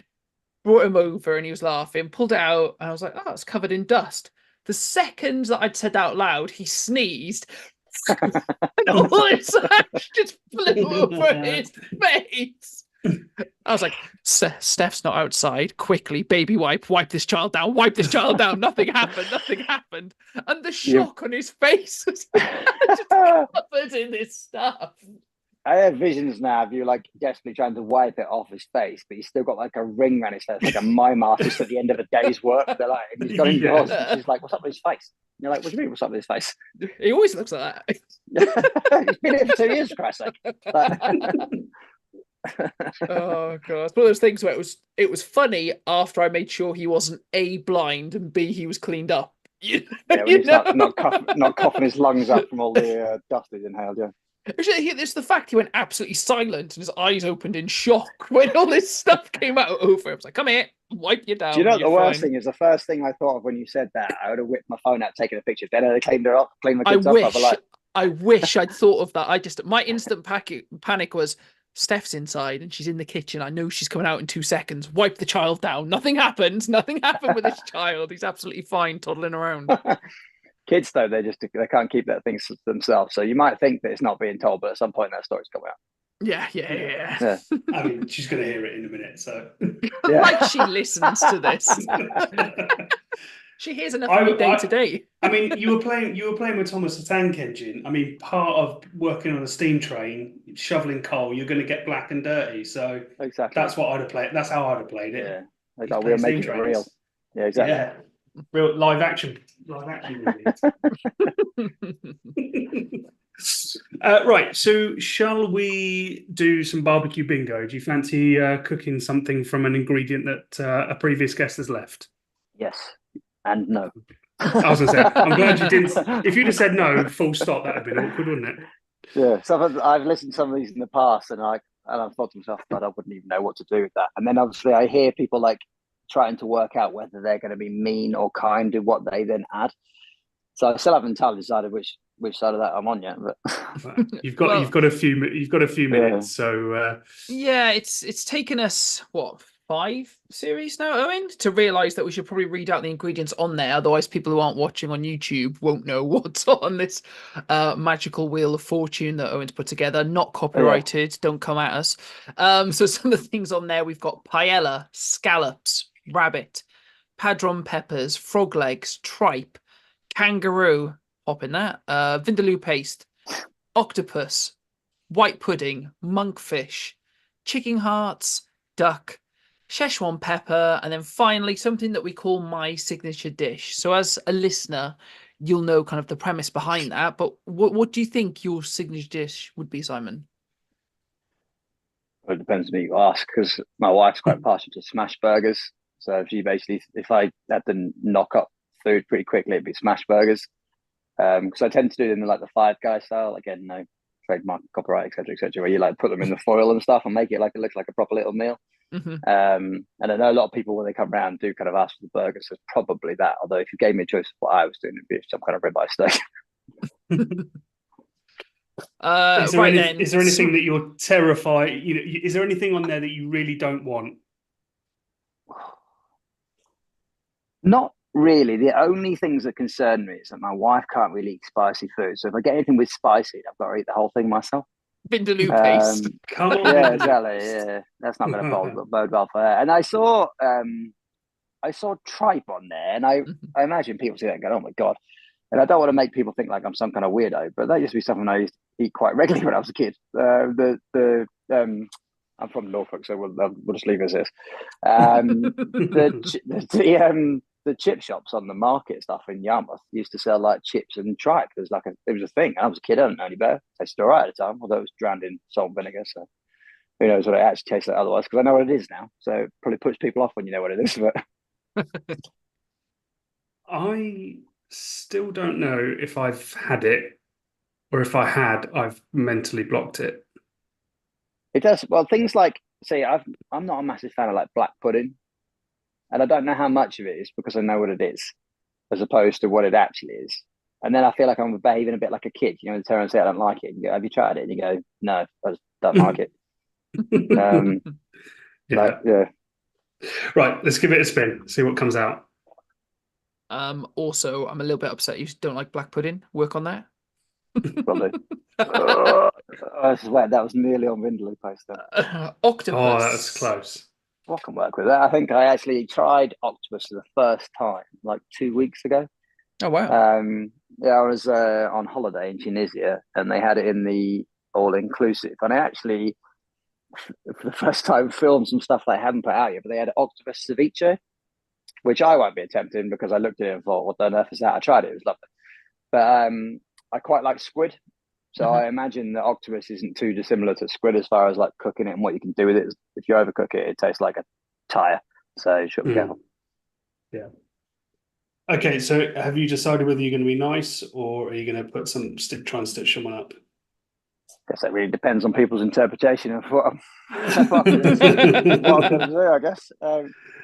Speaker 2: brought him over, and he was laughing, pulled it out, and I was like, oh, it's covered in dust. The second that I'd said out loud, he sneezed, and all his ash just flew over his face. I was like, Steph's not outside. Quickly, baby wipe this child down, Nothing happened. And the shock on his face was just covered in this stuff.
Speaker 3: I have visions now of you like desperately trying to wipe it off his face, but he's still got like a ring around his face, like a mime artist at the end of a day's work. They're like, and he's got indoors, and she's like, "What's up with his face?" And you're like, "What do you mean, what's up with his face?"
Speaker 2: He always looks like that.
Speaker 3: He's been here for 2 years, for Christ's sake.
Speaker 2: Oh god, it's one of those things where it was funny after I made sure he wasn't A, blind, and B, he was cleaned up.
Speaker 3: Yeah, when he's not coughing his lungs up from all the dust he's inhaled. Yeah.
Speaker 2: It's the fact he went absolutely silent and his eyes opened in shock when all this stuff came out over him. I was like, come here, wipe you down.
Speaker 3: Do you know what the worst thing is? The first thing I thought of when you said that, I would have whipped my phone out, taken a picture. Then I cleaned her up, cleaned my kids up.
Speaker 2: I wish I'd thought of that. My instant panic was, Steph's inside and she's in the kitchen. I know she's coming out in 2 seconds. Wipe the child down. Nothing happened. Nothing happened with this child. He's absolutely fine toddling around.
Speaker 3: Kids, though, they can't keep their things to themselves. So you might think that it's not being told, but at some point that story's coming out.
Speaker 2: Yeah.
Speaker 1: I mean, she's going to hear it in a minute, so.
Speaker 2: Like she listens to this. She hears enough of me day to day.
Speaker 1: I mean, you were playing with Thomas the Tank Engine. I mean, part of working on a steam train, shoveling coal, you're going to get black and dirty. So
Speaker 3: exactly,
Speaker 1: that's what I'd have played. That's how I'd have played it.
Speaker 3: Yeah, like we're making it real. Yeah, exactly.
Speaker 1: Yeah, real live action movie. Right. So, shall we do some barbecue bingo? Do you fancy cooking something from an ingredient that a previous guest has left?
Speaker 3: Yes. And no.
Speaker 1: I was going to say, I'm glad you didn't. If you'd have said no, full stop, that would have been awkward, wouldn't it?
Speaker 3: Yeah. So I've listened to some of these in the past, and I've thought to myself that I wouldn't even know what to do with that. And then obviously I hear people like trying to work out whether they're going to be mean or kind to what they then add. So I still haven't entirely decided which side of that I'm on yet. But
Speaker 1: you've got a few minutes. So
Speaker 2: it's taken us what, 5 series now, Owen, to realise that we should probably read out the ingredients on there. Otherwise, people who aren't watching on YouTube won't know what's on this magical wheel of fortune that Owen's put together. Not copyrighted. Yeah. Don't come at us. So some of the things on there, we've got paella, scallops, rabbit, padron peppers, frog legs, tripe, kangaroo, pop in that, vindaloo paste, octopus, white pudding, monkfish, chicken hearts, duck, Szechuan pepper, and then finally something that we call my signature dish. So as a listener, you'll know kind of the premise behind that. But what do you think your signature dish would be, Simon?
Speaker 3: Well, it depends on who you ask, because my wife's quite partial to smash burgers. So if I had to knock up food pretty quickly, it'd be smash burgers. Because I tend to do them in like the Five Guys style. Again, no trademark, copyright, etc., where you like put them in the foil and stuff and make it like it looks like a proper little meal.
Speaker 2: Mm-hmm.
Speaker 3: And I know a lot of people when they come around do kind of ask for the burgers. So it's probably that. Although if you gave me a choice of what I was doing, it'd be some kind of ribeye steak.
Speaker 1: Is there anything that you're terrified? Is there anything on there that you really don't want?
Speaker 3: Not really. The only things that concern me is that my wife can't really eat spicy food. So if I get anything with spicy, I've got to eat the whole thing myself.
Speaker 2: Vindaloo paste.
Speaker 1: Come on.
Speaker 3: Yeah, exactly. Yeah, that's not going to bode well for her. And I saw tripe on there, and I imagine people see that and go, "Oh my god!" And I don't want to make people think like I'm some kind of weirdo, but that used to be something I used to eat quite regularly when I was a kid. I'm from Norfolk, so we'll just leave it as this. The chip shops on the market stuff in Yarmouth used to sell like chips and tripe. It was a thing. I was a kid. I didn't know any better. It tasted all right at the time, although it was drowned in salt and vinegar. So who knows what it actually tastes like otherwise? Because I know what it is now. So it probably puts people off when you know what it is. But
Speaker 1: I still don't know if I've had it, or if I had, I've mentally blocked it.
Speaker 3: It does. Well, things like, say, I'm not a massive fan of like black pudding. And I don't know how much of it is because I know what it is, as opposed to what it actually is. And then I feel like I'm behaving a bit like a kid. You know, they turn around and say, I don't like it. And you go, have you tried it? And you go, no, I just don't like it. Yeah.
Speaker 1: Right, let's give it a spin, see what comes out.
Speaker 2: Also, I'm a little bit upset you don't like black pudding. Work on that.
Speaker 3: Probably. I swear that was nearly on Vindaloo paste.
Speaker 2: Octopus.
Speaker 1: Oh, that's close.
Speaker 3: I can work with that. I think I actually tried octopus for the first time like 2 weeks ago.
Speaker 2: Oh wow!
Speaker 3: I was on holiday in Tunisia, and they had it in the all-inclusive. And I actually, for the first time, filmed some stuff they hadn't put out yet. But they had octopus ceviche, which I won't be attempting because I looked at it and thought, "What on earth is that?" I tried it; it was lovely. But I quite like squid. So I imagine that octopus isn't too dissimilar to squid as far as like cooking it and what you can do with it. If you overcook it, it tastes like a tire. So you should be careful.
Speaker 1: Yeah. Okay, so have you decided whether you're going to be nice or are you going to try and stitch someone up?
Speaker 3: I guess that really depends on people's interpretation of what I'm going to do, I guess.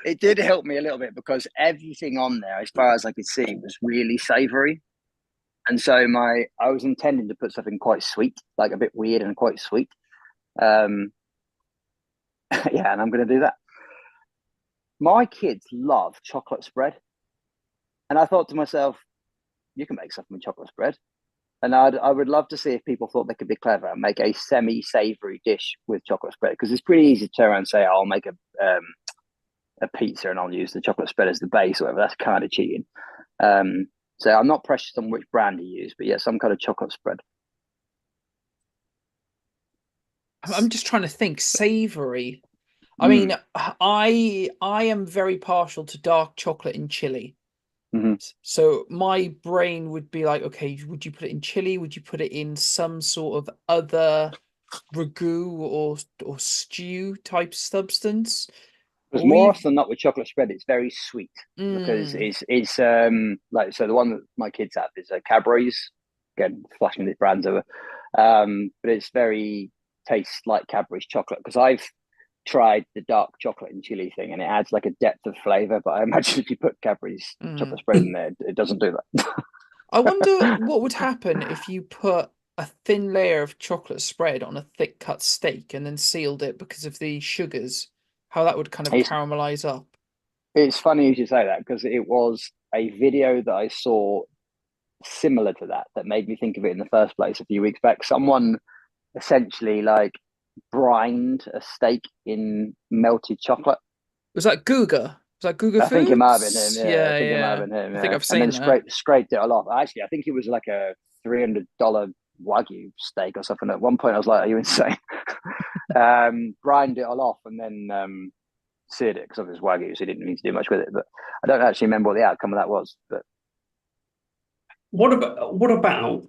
Speaker 3: It did help me a little bit because everything on there, as far as I could see, was really savoury. And so I was intending to put something quite sweet, like a bit weird and quite sweet. Yeah, and I'm going to do that. My kids love chocolate spread. And I thought to myself, you can make something with chocolate spread. And I would love to see if people thought they could be clever and make a semi-savory dish with chocolate spread, because it's pretty easy to turn around and say, oh, I'll make a pizza and I'll use the chocolate spread as the base or whatever. That's kind of cheating. So I'm not precious on which brand you use, but yeah, some kind of chocolate spread.
Speaker 2: I'm just trying to think. Savory. I mean, I am very partial to dark chocolate in chili.
Speaker 3: Mm-hmm.
Speaker 2: So my brain would be like, okay, would you put it in chili? Would you put it in some sort of other ragu or stew type substance?
Speaker 3: Because
Speaker 2: Or
Speaker 3: more
Speaker 2: you...
Speaker 3: often than not with chocolate spread, it's very sweet because it's like, so the one that my kids have is a Cadbury's. Again, flashing these brands over, but it's very tastes like Cadbury's chocolate, because I've tried the dark chocolate and chili thing and it adds like a depth of flavor, but I imagine if you put Cadbury's chocolate spread in there, it doesn't do that.
Speaker 2: I wonder what would happen if you put a thin layer of chocolate spread on a thick cut steak and then sealed it because of the sugars, how that would kind of caramelize up.
Speaker 3: It's funny you should say that, because it was a video that I saw similar to that made me think of it in the first place a few weeks back. Someone essentially like brined a steak in melted chocolate.
Speaker 2: Was that Guga? Was that Guga Foods?
Speaker 3: I think it might have been him. Yeah, I think it might have
Speaker 2: yeah.
Speaker 3: been him. Yeah.
Speaker 2: I think I've seen
Speaker 3: and then
Speaker 2: that.
Speaker 3: scraped it all off. Actually, I think it was like a $300 Wagyu steak or something. At one point, I was like, "Are you insane?" Brined it all off and then seared it, because of his Wagyu, so he didn't need to do much with it. But I don't actually remember what the outcome of that was. But
Speaker 1: what about?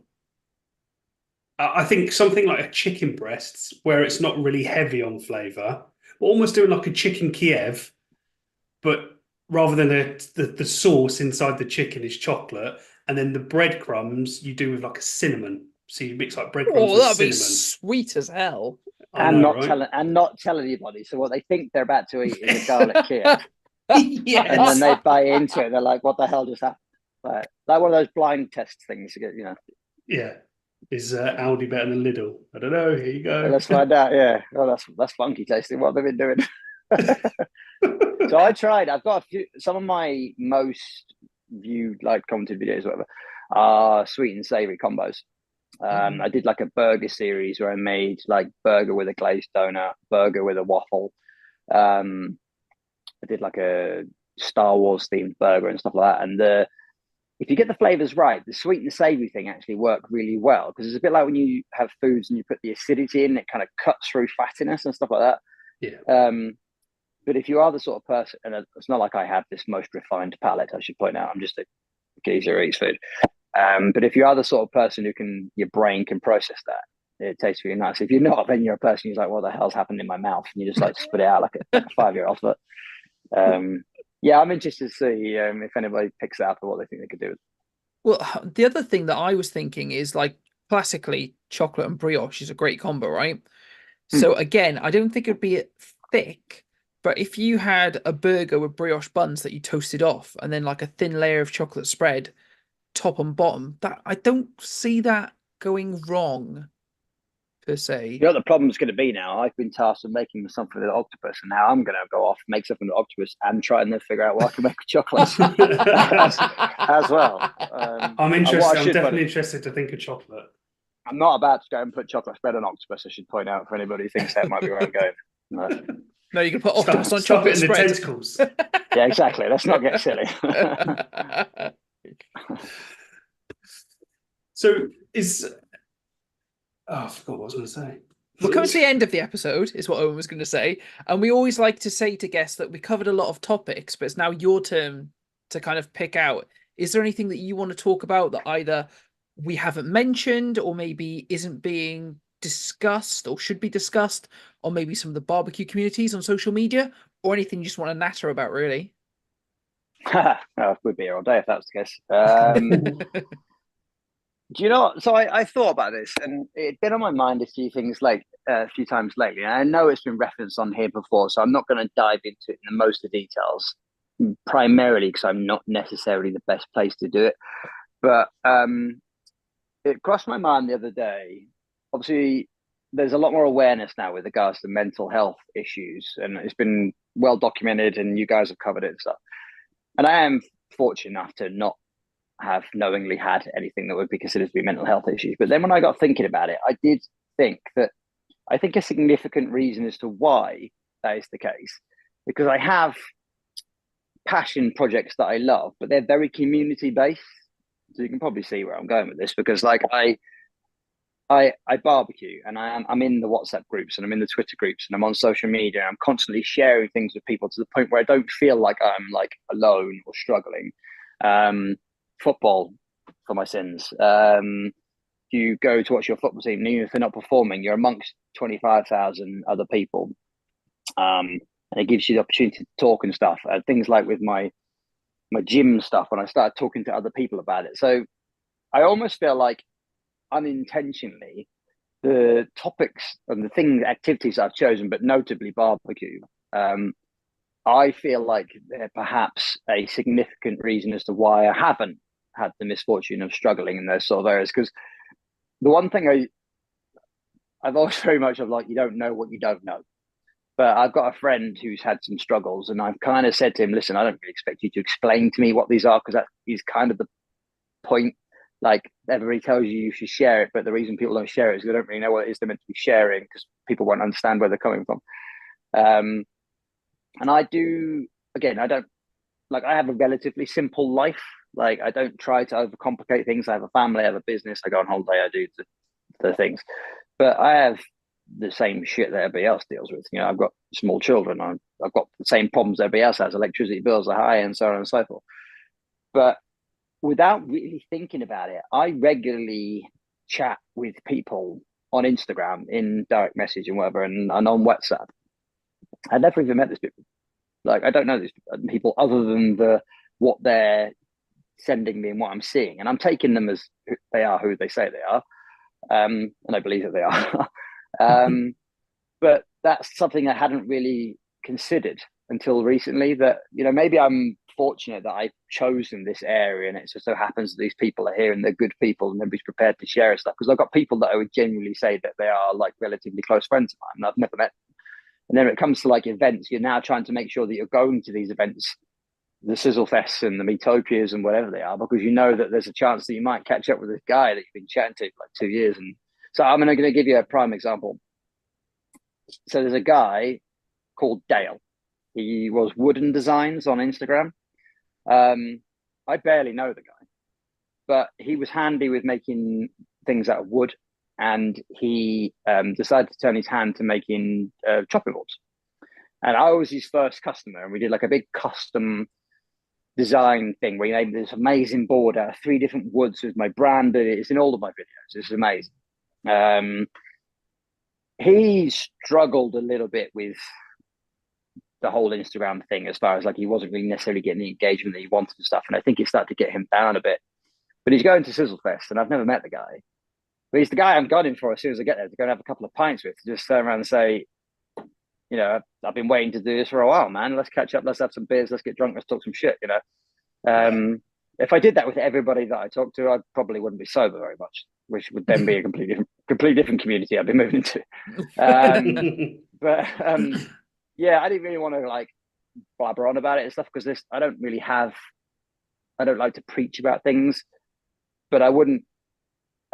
Speaker 1: I think something like a chicken breasts, where it's not really heavy on flavour, almost doing like a chicken Kiev, but rather than the sauce inside the chicken is chocolate, and then the breadcrumbs you do with like a cinnamon. So you mix like breadcrumbs with
Speaker 2: that'd be
Speaker 1: cinnamon.
Speaker 2: sweet as hell.
Speaker 1: I know, right?
Speaker 3: not tell anybody. So what they think they're about to eat is a garlic Kiev.
Speaker 1: Yes.
Speaker 3: And then they buy into it. They're like, "What the hell just happened?" Like one of those blind test things to get,
Speaker 1: Yeah. Is Aldi better than Lidl? I don't know. Here you go.
Speaker 3: Let's find out. Yeah. Oh, that's funky tasting. What have they been doing? So I tried. I've got some of my most viewed, like, commented videos, whatever, are sweet and savory combos. I did like a burger series where I made like burger with a glazed donut, burger with a waffle. I did like a Star Wars themed burger and stuff like that. And if you get the flavors right, the sweet and the savory thing actually work really well, because it's a bit like when you have foods and you put the acidity in, it kind of cuts through fattiness and stuff like that.
Speaker 1: Yeah.
Speaker 3: But if you are the sort of person, and it's not like I have this most refined palate, I should point out, I'm just a geezer who eats food. But if you are the sort of person your brain can process that, it tastes really nice. If you're not, then you're a person who's like, what the hell's happened in my mouth? And you just like spit it out like a 5-year-old. But yeah, I'm interested to see if anybody picks it up or what they think they could do.
Speaker 2: Well, the other thing that I was thinking is, like, classically, chocolate and brioche is a great combo, right? So again, I don't think it'd be thick, but if you had a burger with brioche buns that you toasted off and then like a thin layer of chocolate spread, top and bottom, that I don't see that going wrong per se.
Speaker 3: You know what the problem's going to be now? I've been tasked with making something with an octopus, and now I'm going to go off, make something with octopus, and try and then figure out what I can make with chocolate as well.
Speaker 1: I'm interested. I'm definitely interested to think of chocolate.
Speaker 3: I'm not about to go and put chocolate spread on octopus, I should point out, for anybody who thinks that might be where I'm going.
Speaker 2: No, you can put octopus on chocolate
Speaker 1: in
Speaker 2: spread.
Speaker 1: The tentacles.
Speaker 3: Yeah, exactly. Let's not get silly.
Speaker 1: So I forgot what I was going to say.
Speaker 2: We're coming to the end of the episode, is what Owen was going to say. And we always like to say to guests that we covered a lot of topics, but it's now your turn to kind of pick out. Is there anything that you want to talk about that either we haven't mentioned or maybe isn't being discussed or should be discussed, or maybe some of the barbecue communities on social media, or anything you just want to natter about, really?
Speaker 3: We'd be here all day if that was the case. Do you know? So I thought about this, and it'd been on my mind a few times lately. And I know it's been referenced on here before, so I'm not going to dive into it in the most of details, primarily because I'm not necessarily the best place to do it. But it crossed my mind the other day. Obviously, there's a lot more awareness now with regards to mental health issues, and it's been well documented, and you guys have covered it and stuff. And I am fortunate enough to not have knowingly had anything that would be considered to be mental health issues. But then when I got thinking about it, I did think that I think a significant reason as to why that is the case, because I have passion projects that I love, but they're very community based. So you can probably see where I'm going with this, because like I barbecue, and I'm in the WhatsApp groups, and I'm in the Twitter groups, and I'm on social media. And I'm constantly sharing things with people to the point where I don't feel like I'm like alone or struggling. Football for my sins. You go to watch your football team, and even if they're not performing, you're amongst 25,000 other people, and it gives you the opportunity to talk and stuff. Things like with my gym stuff, when I started talking to other people about it. So I almost feel like unintentionally the topics and the things, activities I've chosen, but notably barbecue, I feel like they're perhaps a significant reason as to why I haven't had the misfortune of struggling in those sort of areas. Because the one thing I've always very much of like, you don't know what you don't know. But I've got a friend who's had some struggles, and I've kind of said to him, listen, I don't really expect you to explain to me what these are, because that is kind of the point. Like, everybody tells you should share it, but the reason people don't share it is they don't really know what it is they're meant to be sharing, because people won't understand where they're coming from. And I do, again, I don't, like, I have a relatively simple life. Like, I don't try to overcomplicate things. I have a family, I have a business, I go on holiday, I do the things. But I have the same shit that everybody else deals with. You know, I've got small children. I've got the same problems everybody else has. Electricity bills are high, and so on and so forth. But without really thinking about it, I regularly chat with people on Instagram, in direct message and whatever, and on WhatsApp. I never even met these people. Like, I don't know these people other than what they're sending me and what I'm seeing, and I'm taking them as they are who they say they are, and I believe that they are. But that's something I hadn't really considered until recently, that, you know, maybe I'm fortunate that I've chosen this area, and it just so happens that these people are here and they're good people and everybody's prepared to share stuff, because I've got people that I would genuinely say that they are like relatively close friends of mine and I've never met them. And then when it comes to like events, you're now trying to make sure that you're going to these events, the Sizzle Fests and the Meetopias and whatever they are, because you know that there's a chance that you might catch up with this guy that you've been chatting to for like 2 years. And so I'm going to give you a prime example. So there's a guy called Dale. He was Wooden Designs on Instagram. I barely know the guy, but he was handy with making things out of wood, and he decided to turn his hand to making chopping boards. And I was his first customer, and we did like a big custom design thing where he made this amazing board out of 3 different woods with my brand. It's in all of my videos. It's amazing. He struggled a little bit with the whole Instagram thing, as far as like he wasn't really necessarily getting the engagement that he wanted and stuff. And I think it started to get him down a bit. But he's going to Sizzle Fest, and I've never met the guy. But he's the guy I'm gunning for as soon as I get there, to go and have a couple of pints with, to just turn around and say, you know, I've been waiting to do this for a while, man. Let's catch up. Let's have some beers. Let's get drunk. Let's talk some shit, you know. If I did that with everybody that I talked to, I probably wouldn't be sober very much, which would then be a completely different community I'd be moving into. But yeah, I didn't really want to like blabber on about it and stuff, because I don't like to preach about things, but I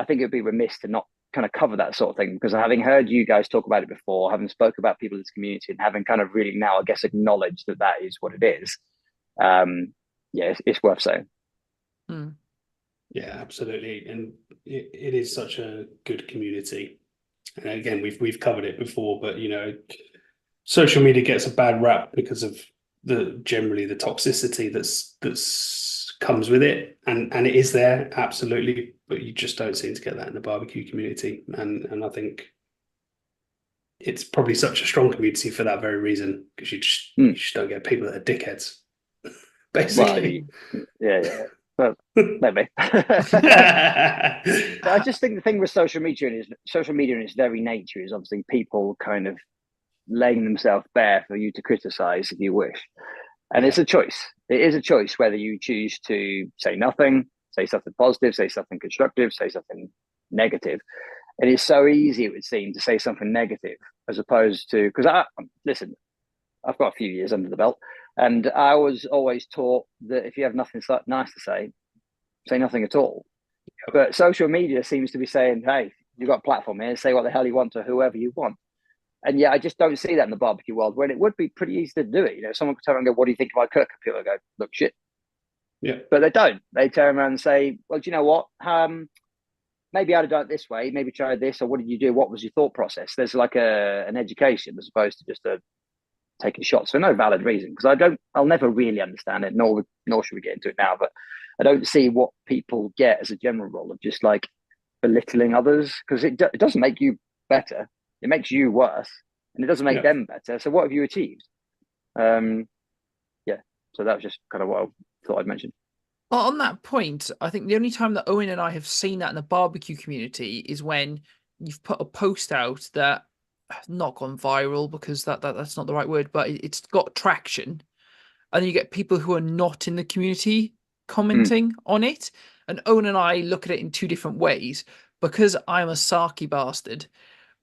Speaker 3: think it'd be remiss to not kind of cover that sort of thing, because having heard you guys talk about it before, having spoke about people in this community, and having kind of really now, I guess, acknowledged that is what it is. Yeah, it's worth saying.
Speaker 1: Yeah, absolutely. And it is such a good community. And again, we've covered it before, but you know, social media gets a bad rap because of generally the toxicity that's comes with it, and it is there, absolutely, but you just don't seem to get that in the barbecue community, and I think it's probably such a strong community for that very reason, because you just don't get people that are dickheads, basically.
Speaker 3: Well, yeah. But maybe. But I just think the thing with social media in its very nature is obviously people kind of laying themselves bare for you to criticize if you wish. And it's a choice. It is a choice whether you choose to say nothing, say something positive, say something constructive, say something negative. And it's so easy, it would seem, to say something negative as opposed to, because listen, I've got a few years under the belt, and I was always taught that if you have nothing nice to say nothing at all. But social media seems to be saying, hey, you've got a platform here, say what the hell you want to whoever you want. And yeah, I just don't see that in the barbecue world, when it would be pretty easy to do it. You know, someone could turn around and go, what do you think of my cook? People would go, look, shit.
Speaker 1: Yeah.
Speaker 3: But they don't. They turn around and say, well, do you know what? Maybe I'd have done it this way. Maybe try this. Or what did you do? What was your thought process? There's like an education as opposed to just taking shots for no valid reason. Because I'll never really understand it, nor should we get into it now. But I don't see what people get as a general rule of just like belittling others, because it doesn't make you better. It makes you worse, and it doesn't make them better. So what have you achieved? So that was just kind of what I thought I'd mention.
Speaker 2: Well, on that point, I think the only time that Owen and I have seen that in the barbecue community is when you've put a post out that not gone viral, because that's not the right word, but it's got traction, and then you get people who are not in the community commenting on it. And Owen and I look at it in two different ways. Because I'm a sarky bastard,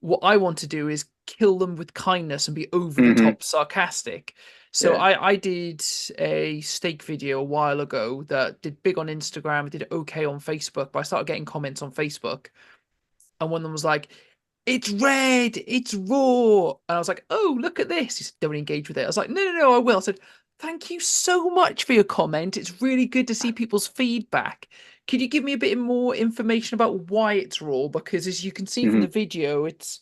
Speaker 2: what I want to do is kill them with kindness and be over the top sarcastic. So I did a steak video a while ago that did big on Instagram. It did okay on Facebook, but I started getting comments on Facebook. And one of them was like, it's red, it's raw. And I was like, oh, look at this. He said, don't engage with it. I was like, no, I will. I said, thank you so much for your comment. It's really good to see people's feedback. Could you give me a bit more information about why it's raw? Because as you can see from the video, it's,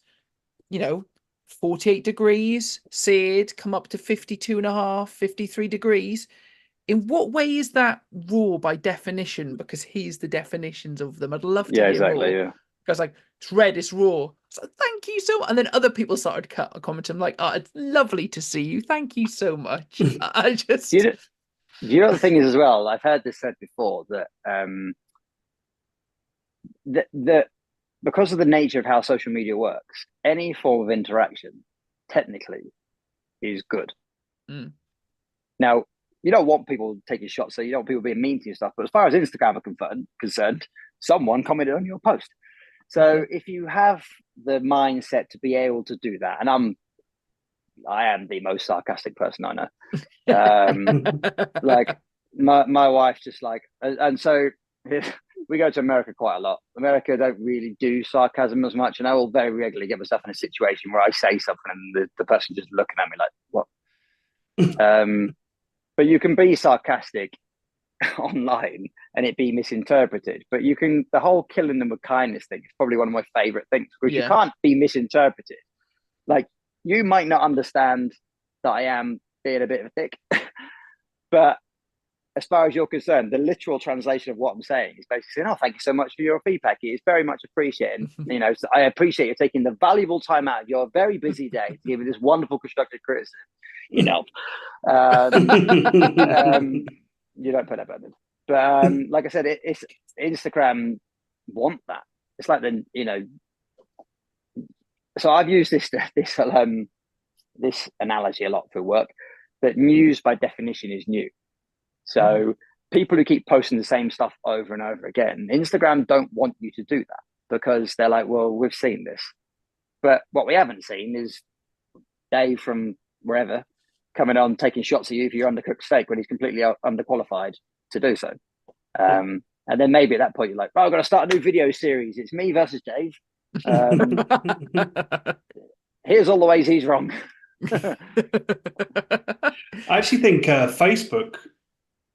Speaker 2: 48 degrees, seared, come up to 52.5, 53 degrees. In what way is that raw by definition? Because here's the definitions of them. I'd love to hear more.
Speaker 3: Yeah.
Speaker 2: Because like, it's red, it's raw. So thank you so much. And then other people started commenting like, oh, it's lovely to see you. Thank you so much. I just...
Speaker 3: Do you know the thing is as well, I've heard this said before, that that because of the nature of how social media works, any form of interaction technically is good. Now, you don't want people taking shots, so you don't want people being mean to you and stuff. But as far as Instagram are concerned, someone commented on your post. So if you have the mindset to be able to do that, and I am the most sarcastic person I know. Like my wife's just like, and so we go to America quite a lot. America don't really do sarcasm as much, and I will very regularly get myself in a situation where I say something and the person just looking at me like, what? But you can be sarcastic online and it be misinterpreted. But the whole killing them with kindness thing is probably one of my favorite things, because you can't be misinterpreted. Like, you might not understand that I am being a bit of a dick, but as far as you're concerned, the literal translation of what I'm saying is basically saying, oh, thank you so much for your feedback. It is very much appreciated. So I appreciate you taking the valuable time out of your very busy day to give me this wonderful constructive criticism. You don't put up with it. But like I said, it's Instagram want that. It's like so I've used this analogy a lot for work, that news by definition is new. So people who keep posting the same stuff over and over again, Instagram don't want you to do that, because they're like, well, we've seen this. But what we haven't seen is Dave from wherever coming on taking shots at you for your undercooked steak when he's completely underqualified to do so. And then maybe at that point you're like, oh, I've got to start a new video series. It's me versus Dave. Here's all the ways he's wrong.
Speaker 1: I actually think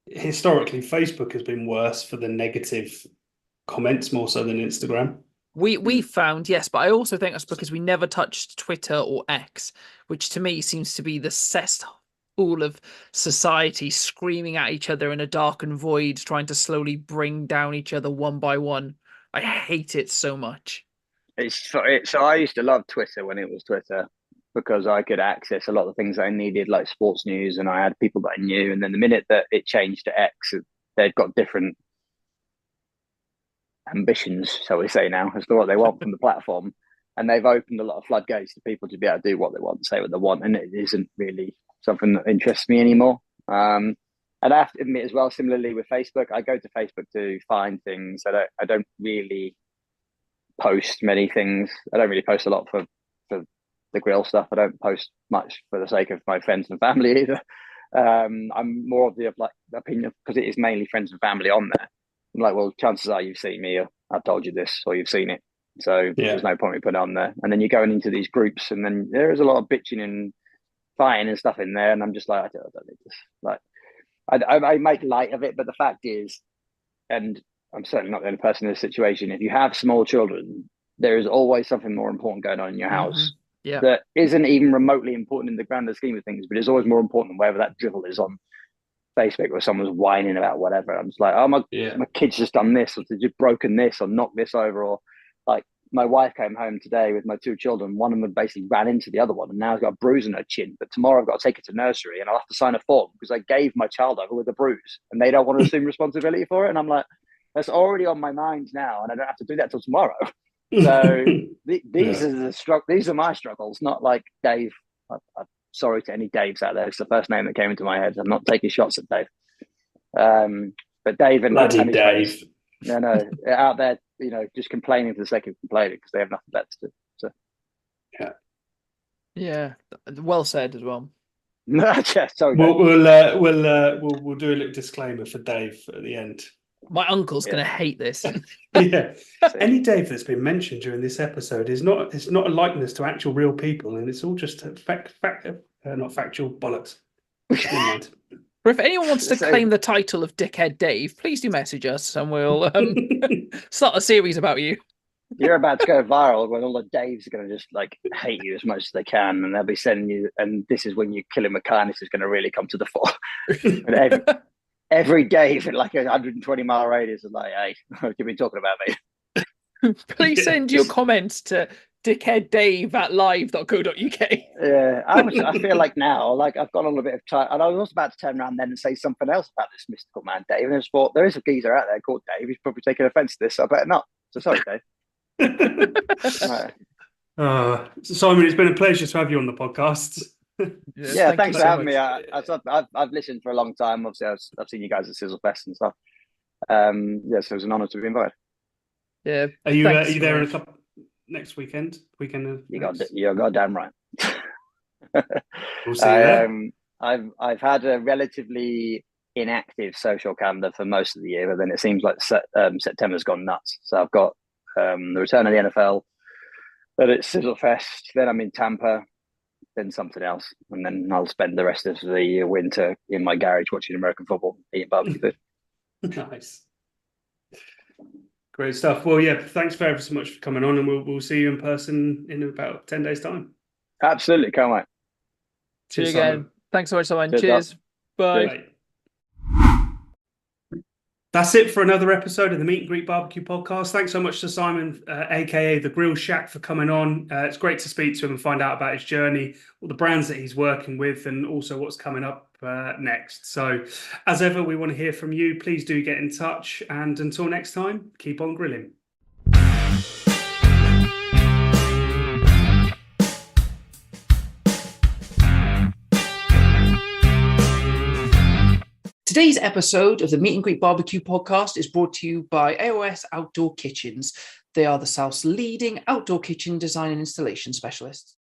Speaker 1: historically, Facebook has been worse for the negative comments more so than Instagram.
Speaker 2: We found, yes, but I also think that's because we never touched Twitter or X, which to me seems to be the cesspool of society screaming at each other in a darkened void, trying to slowly bring down each other one by one. I hate it so much.
Speaker 3: So I used to love Twitter when it was Twitter, because I could access a lot of things I needed, like sports news, and I had people that I knew. And then the minute that it changed to X, they've got different ambitions, shall we say now, as to what they want from the platform. And they've opened a lot of floodgates to people to be able to do what they want, say what they want. And it isn't really something that interests me anymore. And I have to admit as well, similarly with Facebook, I go to Facebook to find things. I don't really post many things. I don't really post a lot for the grill stuff. I don't post much for the sake of my friends and family either. I'm more of the opinion, because it is mainly friends and family on there. I'm like, well, chances are you've seen me, or I've told you this, or you've seen it. So there's no point in putting it on there. And then you're going into these groups, and then there is a lot of bitching and fighting and stuff in there. And I'm just like, I don't need this. Like, I make light of it, but the fact is, and I'm certainly not the only person in this situation, if you have small children, there is always something more important going on in your house that isn't even remotely important in the grander scheme of things, but it's always more important than whatever that drivel is on Facebook where someone's whining about whatever. I'm just like, oh, my kid's just done this, or just broken this, or knocked this over, or like my wife came home today with my 2 children. One of them basically ran into the other one, and now has got a bruise on her chin. But tomorrow I've got to take her to nursery, and I'll have to sign a form because I gave my child over with a bruise, and they don't want to assume responsibility for it. And I'm like, that's already on my mind now, and I don't have to do that till tomorrow. So these are my struggles, not like Dave. I'm sorry to any Daves out there. It's the first name that came into my head. I'm not taking shots at Dave. But Dave and
Speaker 1: Dave.
Speaker 3: No, out there, just complaining for the sake of complaining because they have nothing better to do. So.
Speaker 2: Yeah, well said as well.
Speaker 3: Sorry.
Speaker 1: We'll do a little disclaimer for Dave at the end.
Speaker 2: My uncle's going to hate this.
Speaker 1: Yeah, any Dave that's been mentioned during this episode is not a likeness to actual real people, and it's all just not factual bollocks. Never mind.
Speaker 2: But if anyone wants to claim the title of Dickhead Dave, please do message us, and we'll start a series about you.
Speaker 3: You're about to go viral when all the Daves are going to just like hate you as much as they can, and they'll be sending you. And this is when you killing McCannis is going to really come to the fore. And every Dave in like a 120-mile radius is like, hey, what have you been talking about, mate?
Speaker 2: Please send your comments to dickheaddave@live.co.uk.
Speaker 3: Yeah, I feel like now, like I've got a little bit of time, and I was about to turn around then and say something else about this mystical man, Dave. And I just thought, there is a geezer out there called Dave. He's probably taking offence to this, so I better not. So sorry, Dave.
Speaker 1: Right. Simon, it's been a pleasure to have you on the podcast.
Speaker 3: Yeah, thanks for having me. I've listened for a long time. Obviously, I've seen you guys at Sizzle Fest and stuff. So it was an honour to be invited.
Speaker 2: Yeah.
Speaker 1: Are you there in a couple next weekend?
Speaker 3: You're goddamn right.
Speaker 1: We'll see you there.
Speaker 3: I've had a relatively inactive social calendar for most of the year, but then it seems like September's gone nuts. So I've got the return of the NFL, then it's Sizzle Fest, then I'm in Tampa, then something else, and then I'll spend the rest of the winter in my garage watching American football, eating barbecue food.
Speaker 1: Nice. Great stuff. Well, yeah, thanks very so much for coming on, and we'll see you in person in about 10 days' time.
Speaker 3: Absolutely, can't wait.
Speaker 2: See you again. Simon. Thanks so much, Simon. Cheers. Bye.
Speaker 1: Bye. That's it for another episode of the Meet and Greet Barbecue Podcast. Thanks so much to Simon, aka the Grill Shack, for coming on. It's great to speak to him and find out about his journey, all the brands that he's working with, and also what's coming up next. So, as ever, we want to hear from you. Please do get in touch. And until next time, keep on grilling.
Speaker 2: Today's episode of the Meet and Greet Barbecue Podcast is brought to you by AOS Outdoor Kitchens. They are the South's leading outdoor kitchen design and installation specialists.